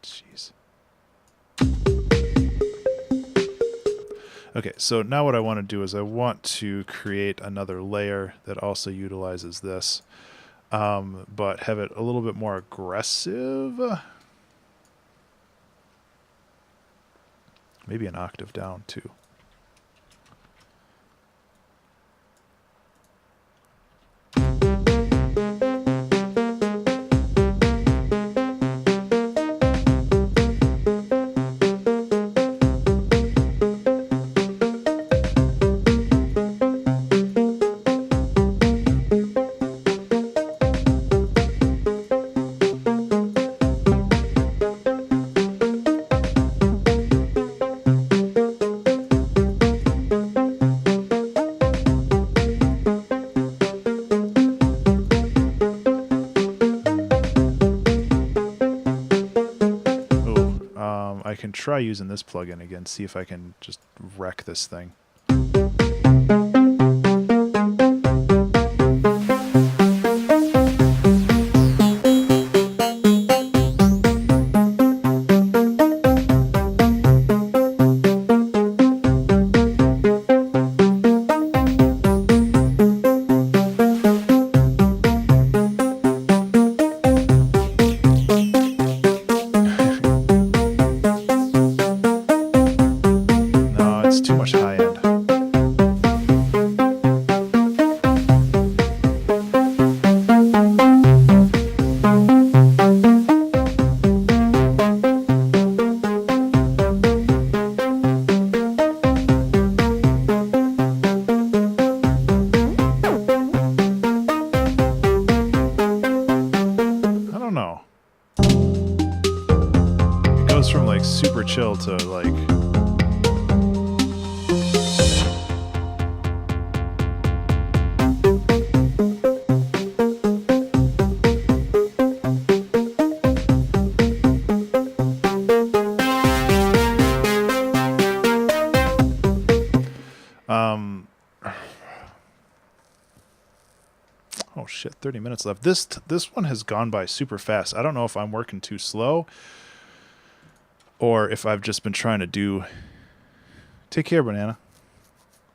Jeez. Okay, so now what I want to do is I want to create another layer that also utilizes this, but have it a little bit more aggressive. Maybe an octave down too. I can try using this plugin again, see if I can just wreck this thing. No, it's too much high end. to like... Oh shit, 30 minutes left. This one has gone by super fast. I don't know if I'm working too slow or if I've just been trying to do... Take care, Banana.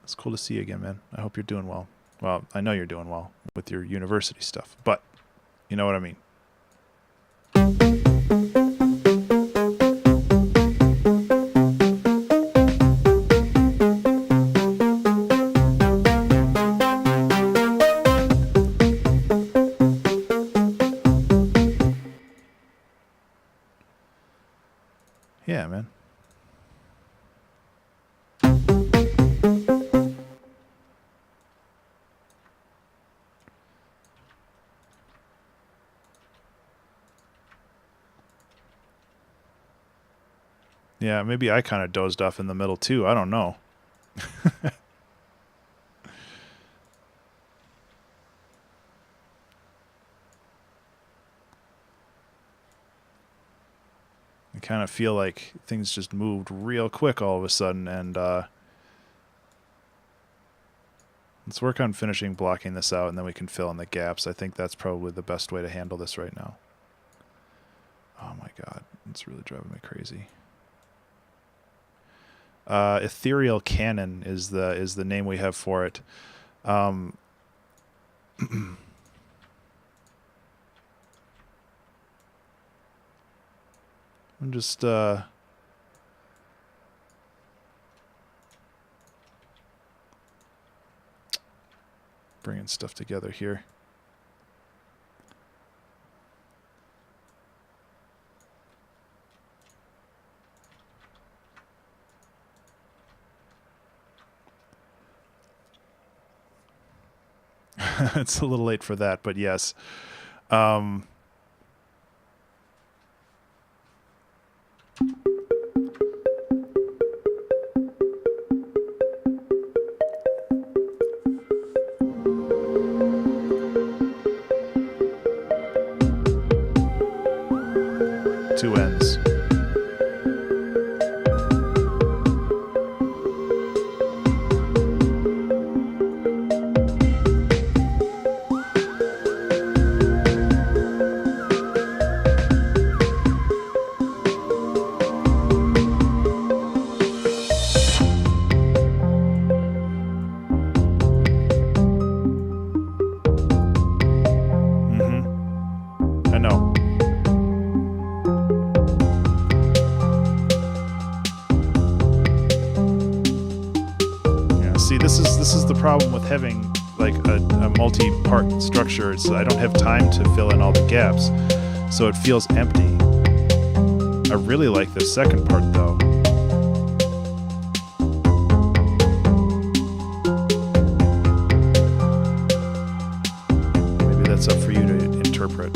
It's cool to see you again, man. I hope you're doing well. Well, I know you're doing well with your university stuff, but you know what I mean. Yeah, man. Yeah, maybe I kind of dozed off in the middle too. I don't know. I kind of feel like things just moved real quick all of a sudden, and let's work on finishing blocking this out, and then we can fill in the gaps. I think that's probably the best way to handle this right now. Oh my god, it's really driving me crazy. Ethereal Canon is the name we have for it. I'm just bringing stuff together here. It's a little late for that, but yes. 2 ends. I know. Yeah, see, this is the problem with having like a multi-part structure. It's I don't have time to fill in all the gaps, so it feels empty. I really like the second part though. Maybe that's up for you to interpret.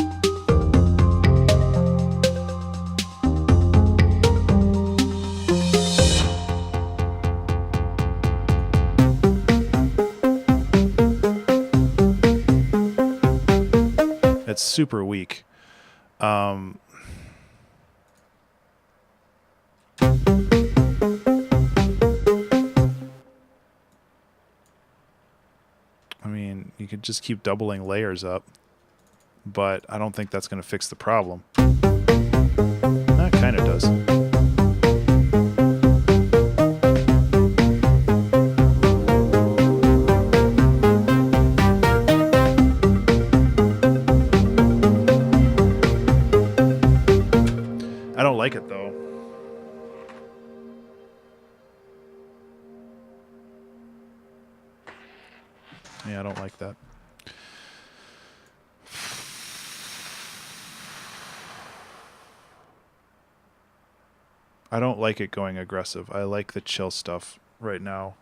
It's super weak. I mean, you could just keep doubling layers up, but I don't think that's going to fix the problem. That kind of does. I don't like it though. Yeah, I don't like that. I don't like it going aggressive. I like the chill stuff right now.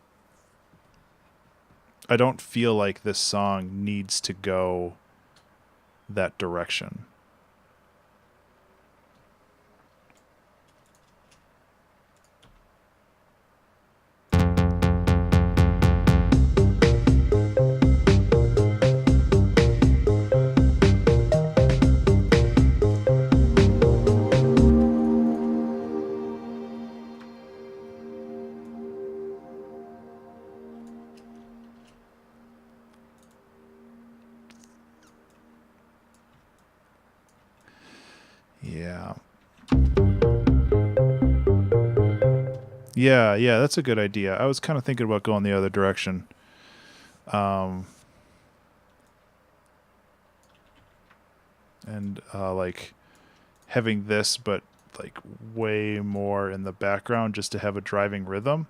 I don't feel like this song needs to go that direction. Yeah, that's a good idea. I was kind of thinking about going the other direction. And like having this, but like way more in the background just to have a driving rhythm.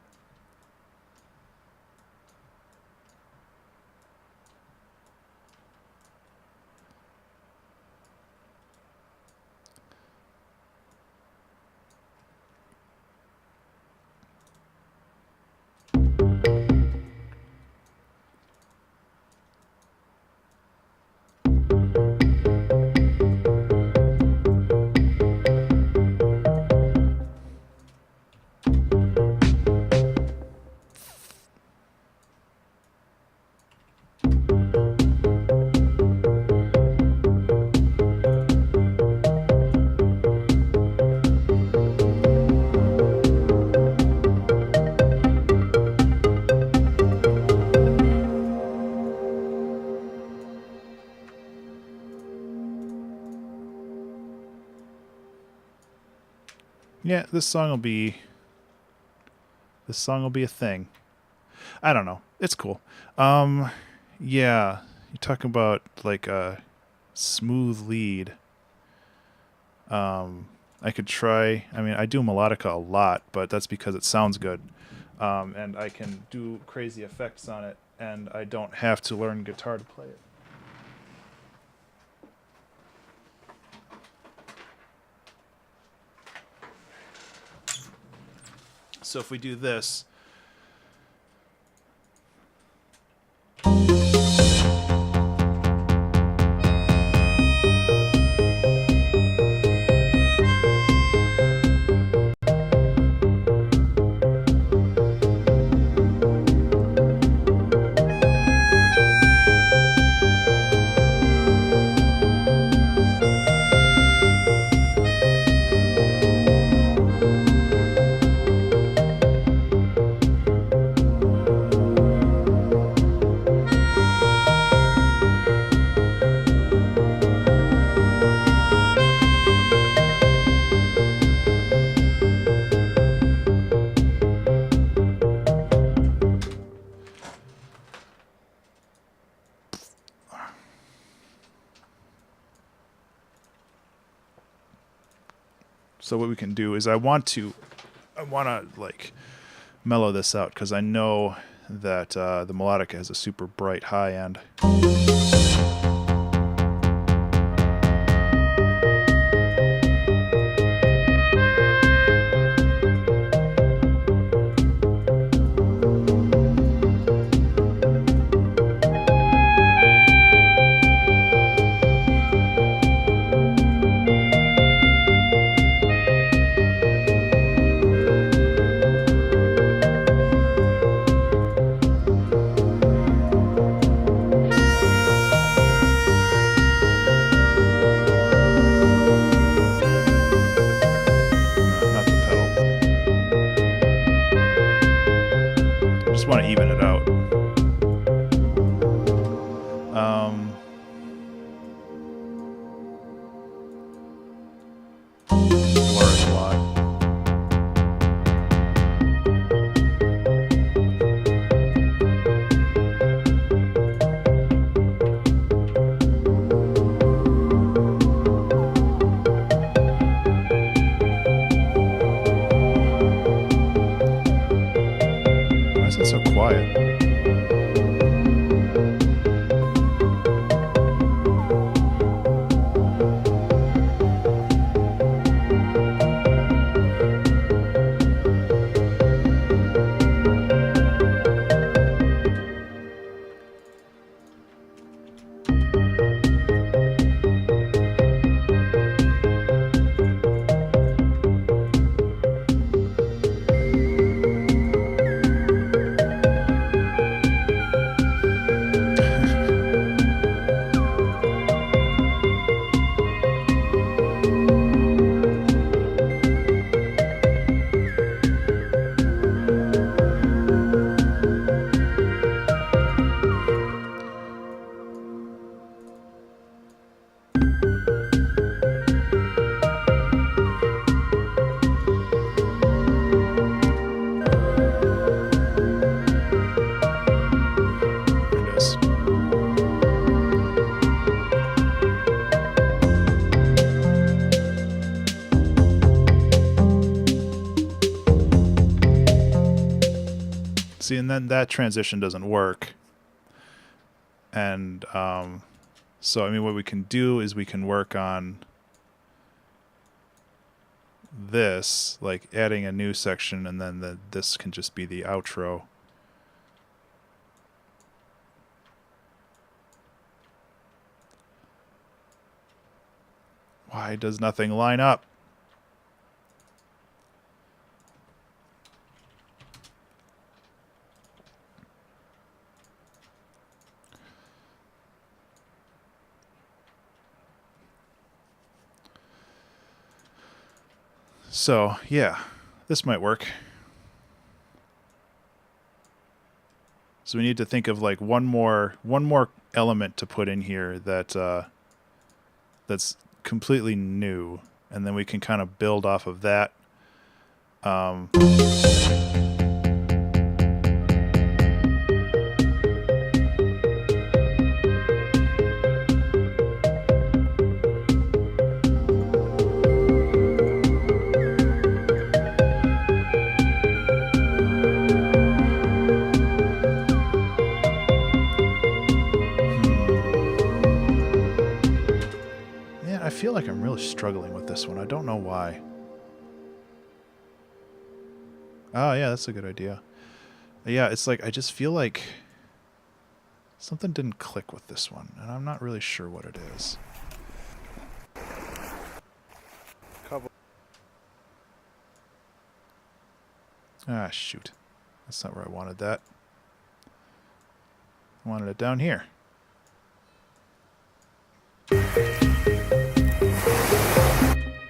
Yeah, this song will be a thing. I don't know. It's cool. Yeah, you're talking about like a smooth lead. I could try. I mean, I do melodica a lot, but that's because it sounds good. And I can do crazy effects on it, and I don't have to learn guitar to play it. So if we do this, so what we can do is I want to like mellow this out because I know that the melodica has a super bright high end. Not the pedal. Just want to even it out. Blur it a lot. Why is it so quiet? See, and then that transition doesn't work. And so, I mean, what we can do is we can work on this, like adding a new section, and then this can just be the outro. Why does nothing line up? So, yeah, this might work. So we need to think of like one more element to put in here that that's completely new, and then we can kind of build off of that. I feel like I'm really struggling with this one. I don't know why. Oh, yeah, that's a good idea. Yeah, it's like I just feel like something didn't click with this one, and I'm not really sure what it is. Ah, shoot. That's not where I wanted that. I wanted it down here.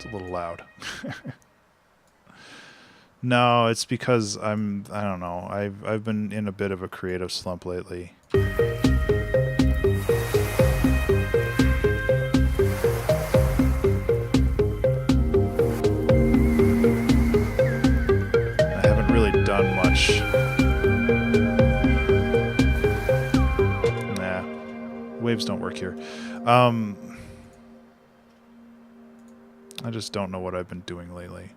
It's a little loud. No, it's because I don't know. I've been in a bit of a creative slump lately. I haven't really done much. Nah. Waves don't work here. I just don't know what I've been doing lately.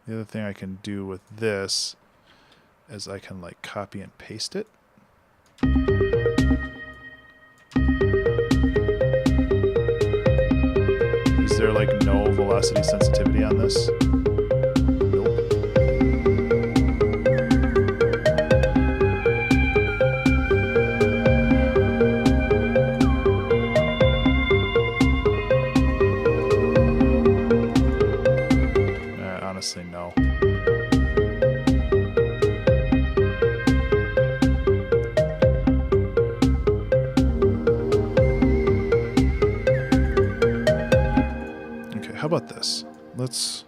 The other thing I can do with this is I can like copy and paste it. Is there like no velocity sensitivity on this? Honestly, no. Okay, how about this? Let's...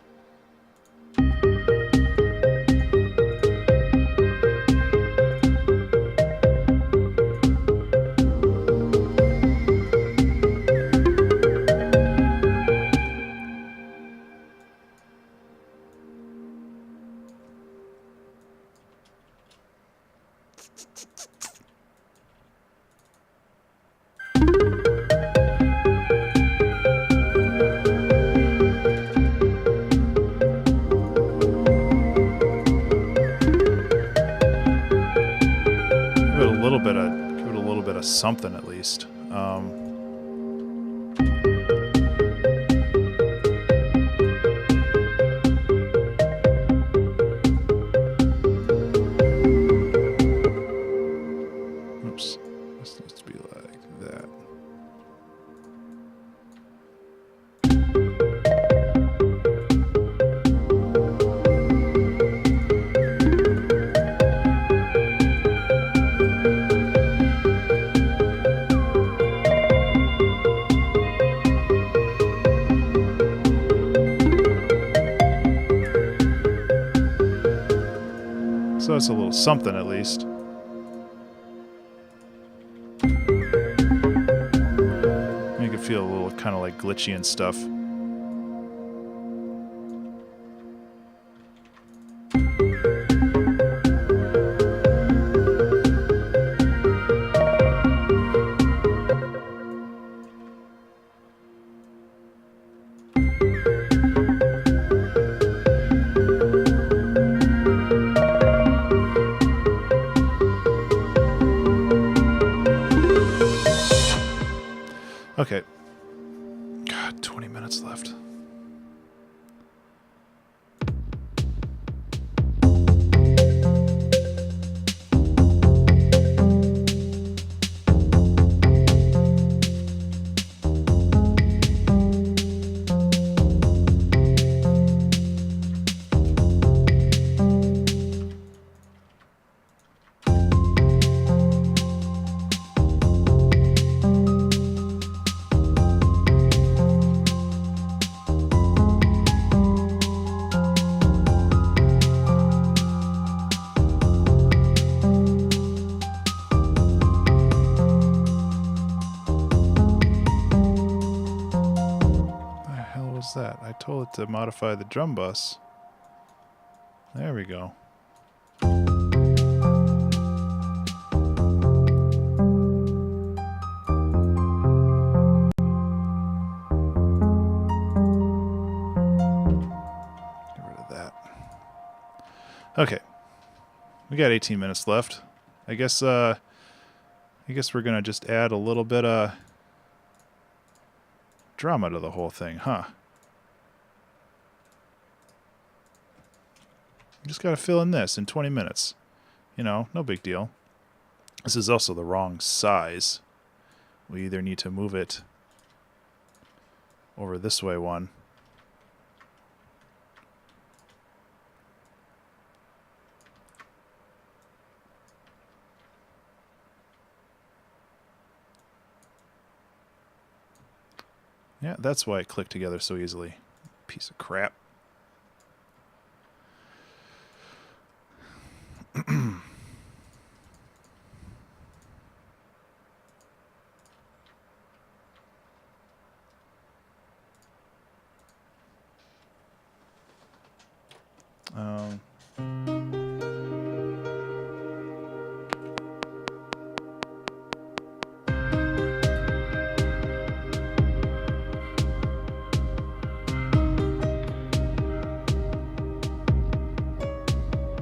give it a little bit of something at least. Oops, this needs to be like that. So it's a little something at least. Make it feel a little kind of like glitchy and stuff. Okay. God, 20 minutes left. That? I told it to modify the drum bus. There we go. Get rid of that. Okay. We got 18 minutes left. I guess we're gonna just add a little bit of drama to the whole thing, huh? Just got to fill in this in 20 minutes. You know, no big deal. This is also the wrong size. We either need to move it over this way one. Yeah, that's why it clicked together so easily. Piece of crap.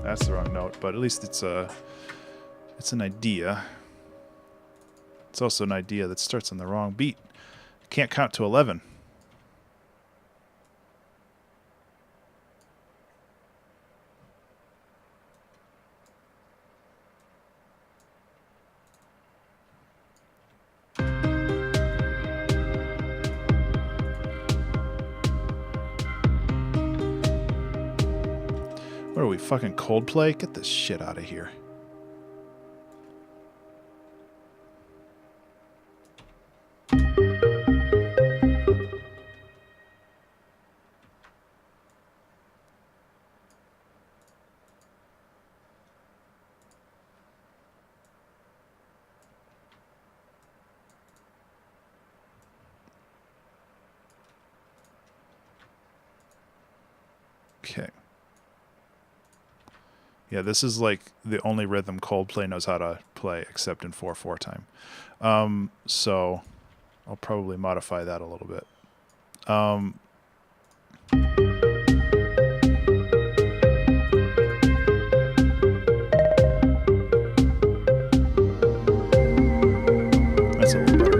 That's the wrong note, but at least it's an idea. It's also an idea that starts on the wrong beat. Can't count to 11. What are we, fucking Coldplay? Get this shit out of here. Okay. Yeah, this is like the only rhythm Coldplay knows how to play, except in 4/4 time. So I'll probably modify that a little bit. That's a little better.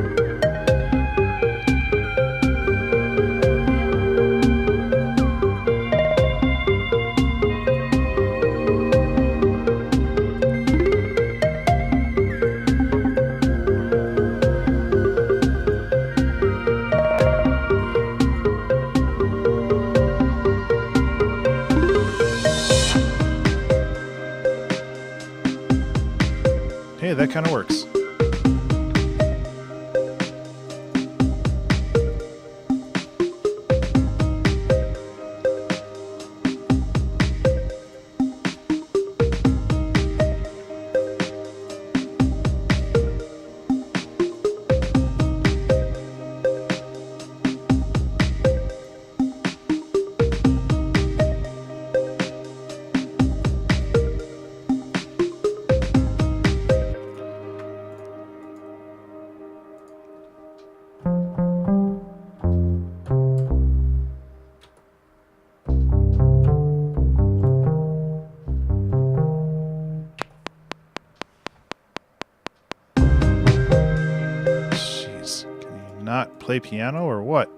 not play piano or what?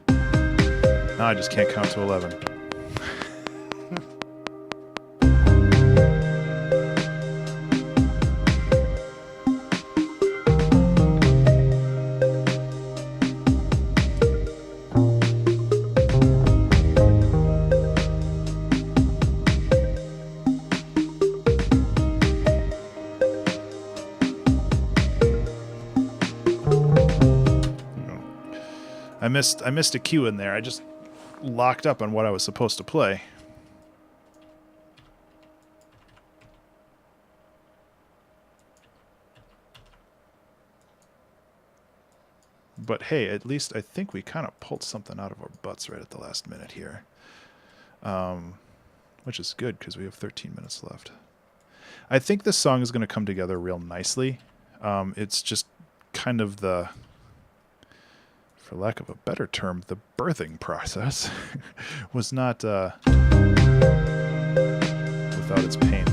No, I just can't count to 11. I missed a cue in there. I just locked up on what I was supposed to play. But hey, at least I think we kind of pulled something out of our butts right at the last minute here. Which is good because we have 13 minutes left. I think this song is going to come together real nicely. It's just kind of the, for lack of a better term, the birthing process was not without its pain.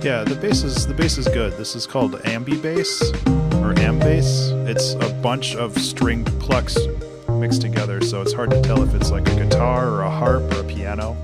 Yeah, the bass is good. This is called ambi bass or am bass. It's a bunch of stringed plucks mixed together, so it's hard to tell if it's like a guitar or a harp or a piano.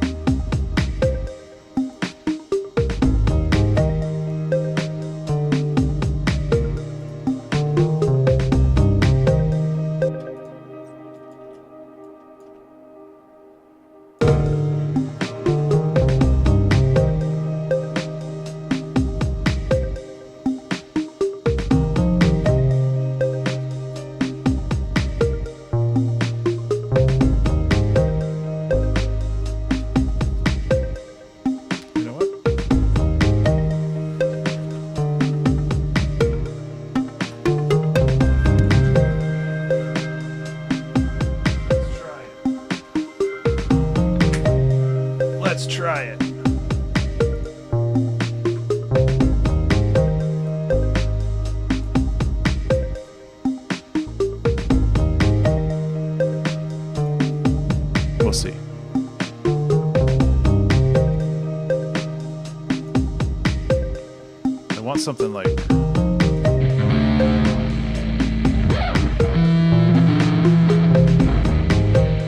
We'll see. I want something like...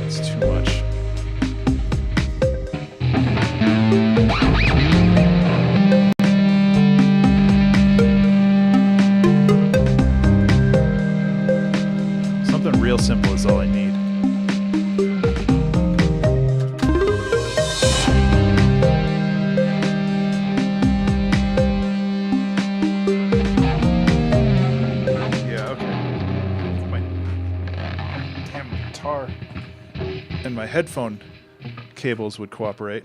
It's too much. Something real simple is all I need. And my headphone cables would cooperate.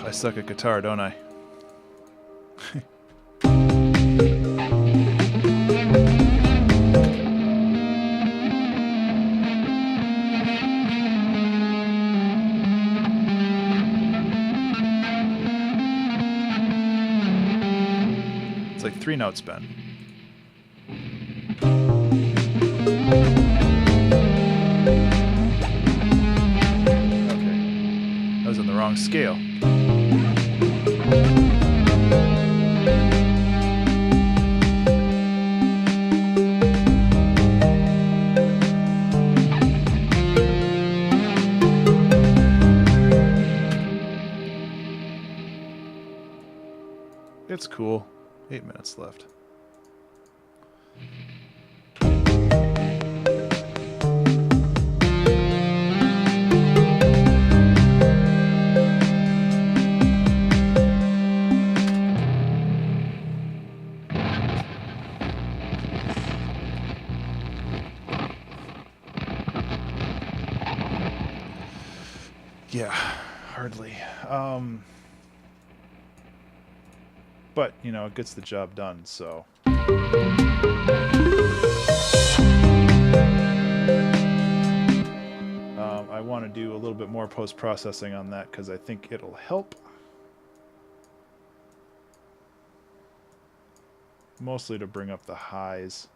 I suck at guitar, don't I? like 3 notes, Ben. Okay. I was on the wrong scale. It's cool. 8 minutes left. Yeah, hardly. But, you know, it gets the job done, so. I want to do a little bit more post-processing on that because I think it'll help. Mostly to bring up the highs.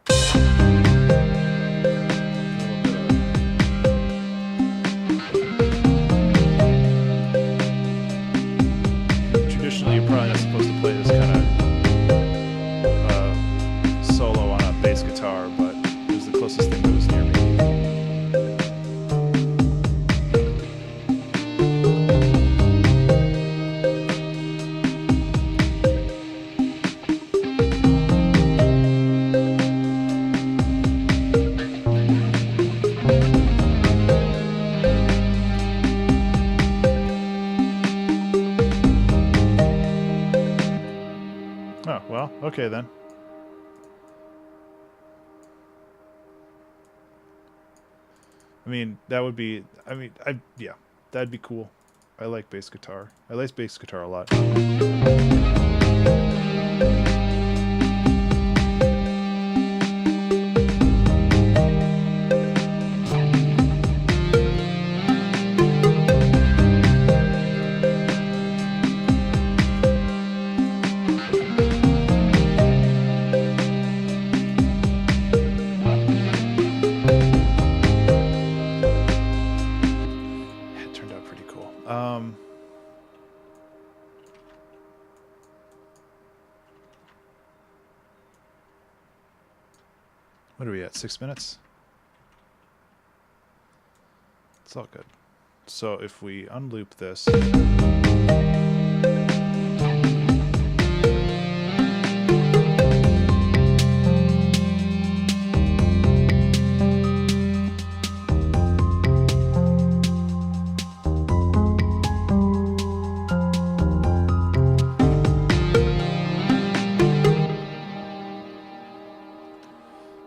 Traditionally, you're probably not supposed to play this kind of solo on a bass guitar, but it was the closest thing that was near me. Oh, well, okay then. I mean, that would be, yeah, that'd be cool. I like bass guitar. I like bass guitar a lot. What are we at? 6 minutes? It's all good. So if we unloop this.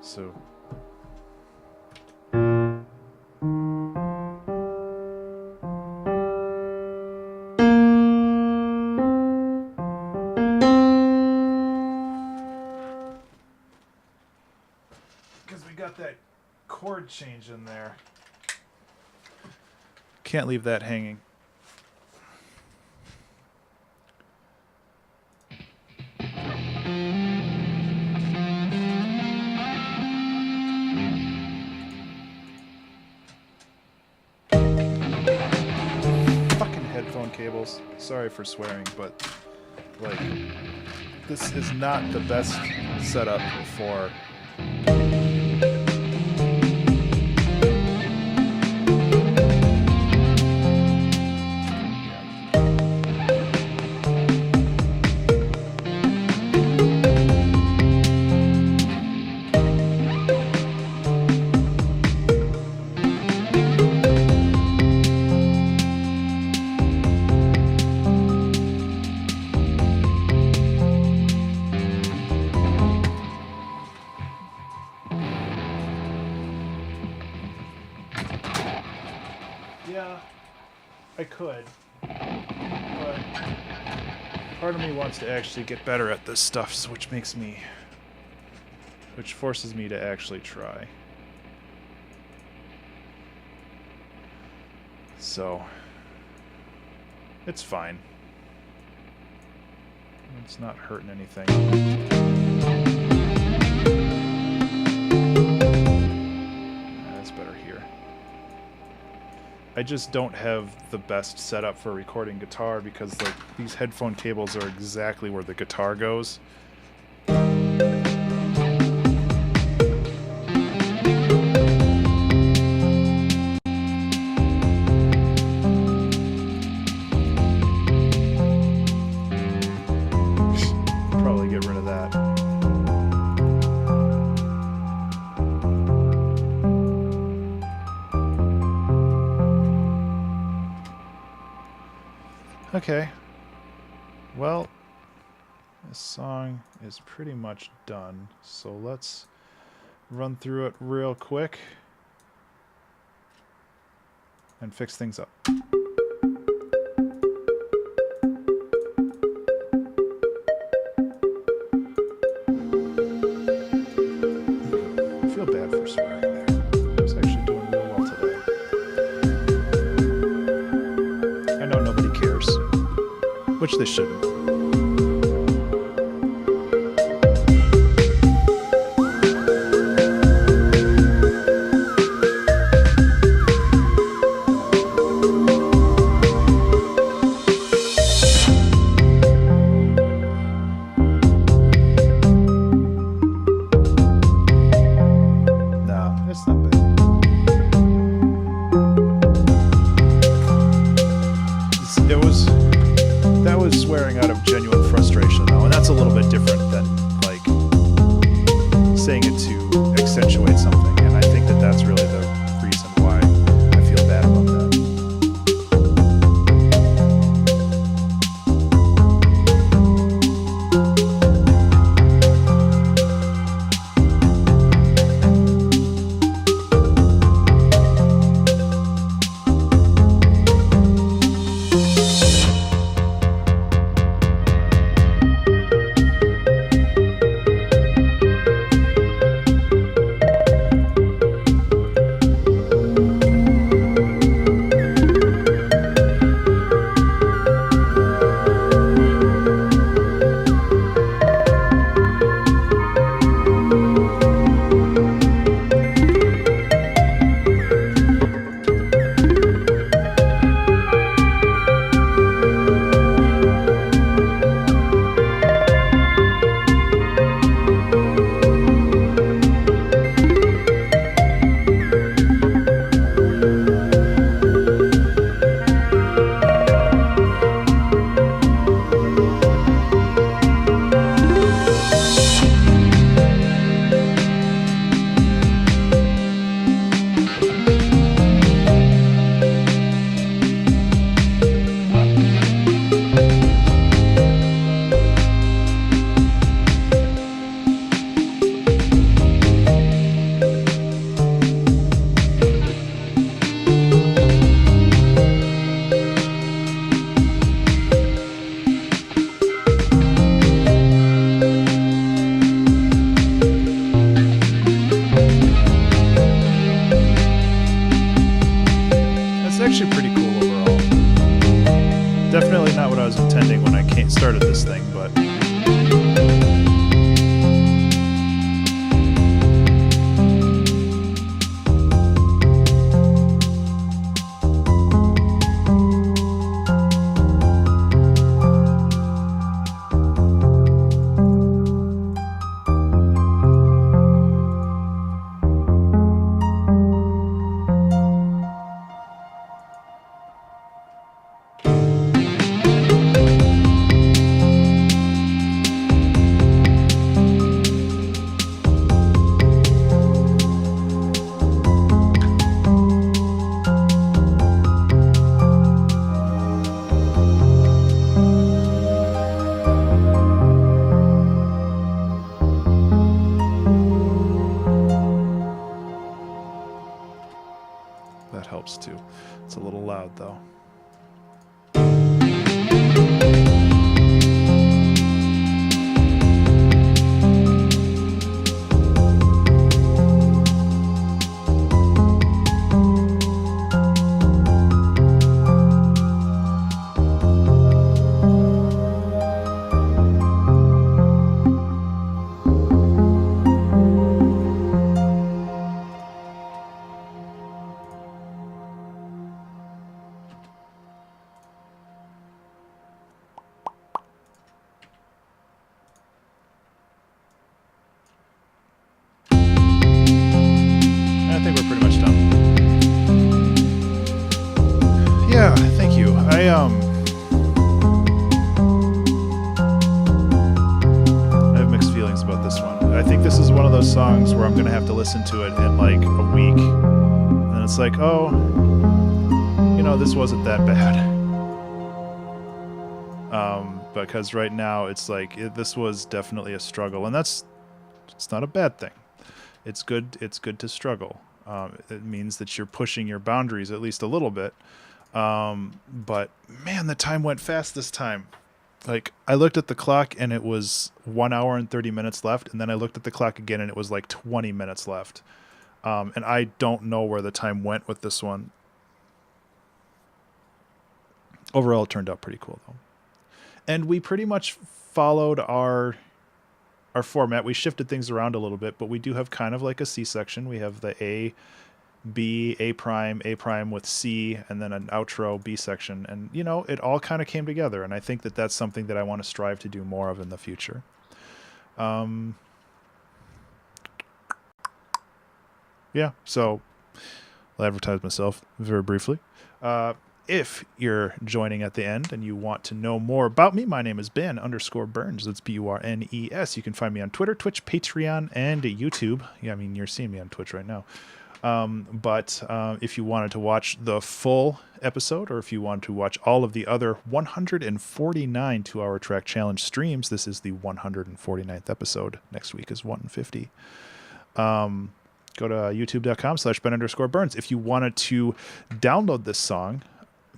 So because we got that chord change in there. Can't leave that hanging. Cables. Sorry for swearing, but like this is not the best setup for yeah, I could, but part of me wants to actually get better at this stuff, which forces me to actually try. So, it's fine. It's not hurting anything. That's better here. I just don't have the best setup for recording guitar because like these headphone cables are exactly where the guitar goes. Probably get rid of that. Okay, well, this song is pretty much done, so let's run through it real quick and fix things up. I feel bad for swearing there. I was actually doing real well today. I know nobody cares. Which they shouldn't. No, it's not bad. That was swearing out of genuine frustration, though, and that's a little bit different than, like, saying it to accentuate something, and I think that that's really the reason why I feel bad about that. Actually pretty cool overall. Definitely not what I was intending when I started this thing, but I think this is one of those songs where I'm going to have to listen to it in like a week. And it's like, oh, you know, this wasn't that bad. Because right now it's like, this was definitely a struggle. And it's not a bad thing. It's good to struggle. It means that you're pushing your boundaries at least a little bit. But man, the time went fast this time. Like, I looked at the clock and it was 1 hour and 30 minutes left. And then I looked at the clock again and it was like 20 minutes left. And I don't know where the time went with this one. Overall, it turned out pretty cool, though. And we pretty much followed our format. We shifted things around a little bit, but we do have kind of like a C section. We have the A, B, A prime with C, and then an outro B section. And, you know, it all kind of came together. And I think that that's something that I want to strive to do more of in the future. Yeah, so I'll advertise myself very briefly. If you're joining at the end and you want to know more about me, my name is Ben_Burns. That's BURNES. You can find me on Twitter, Twitch, Patreon, and YouTube. Yeah, I mean, you're seeing me on Twitch right now. But if you wanted to watch the full episode, or if you wanted to watch all of the other 149 2-hour track challenge streams, this is the 149th episode. Next week is 150. Go to youtube.com/Ben_Burns. If you wanted to download this song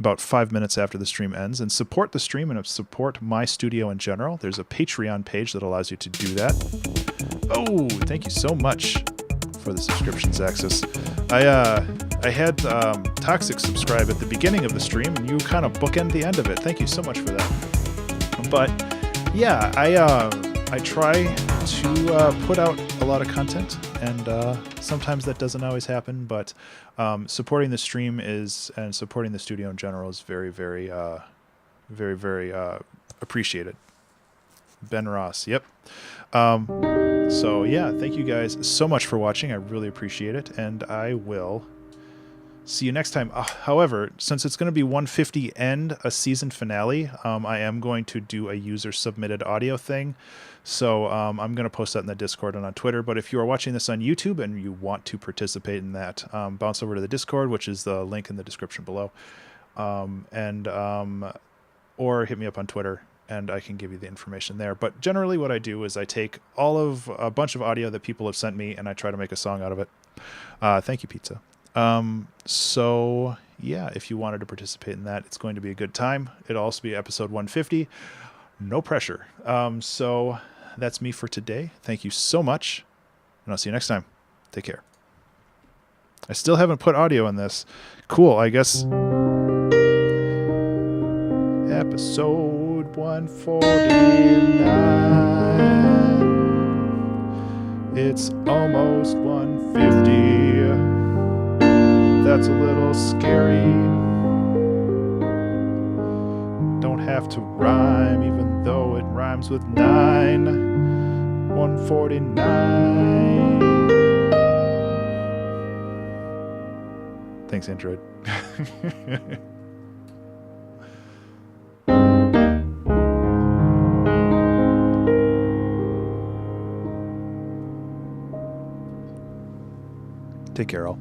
about 5 minutes after the stream ends and support the stream and support my studio in general, there's a Patreon page that allows you to do that. Oh, thank you so much for the subscriptions, Axis. I had Toxic subscribe at the beginning of the stream, and you kind of bookend the end of it. Thank you so much for that. But yeah, I try to put out a lot of content, and sometimes that doesn't always happen, but supporting the stream and supporting the studio in general is very, very, very appreciated. Ben Ross, yep. So yeah, thank you guys so much for watching. I really appreciate it, and I will see you next time. However, since it's going to be 150 and a season finale, I am going to do a user-submitted audio thing. So I'm going to post that in the Discord and on Twitter. But if you are watching this on YouTube and you want to participate in that, bounce over to the Discord, which is the link in the description below, or hit me up on Twitter, and I can give you the information there. But generally what I do is I take a bunch of audio that people have sent me, and I try to make a song out of it. Thank you, Pizza. So yeah, if you wanted to participate in that, it's going to be a good time. It'll also be episode 150. No pressure. So that's me for today. Thank you so much, and I'll see you next time. Take care. I still haven't put audio in this. Cool, I guess. Episode 149. It's almost 150. That's a little scary. Don't have to rhyme, even though it rhymes with 9. 149. Thanks, Android. Take care, all.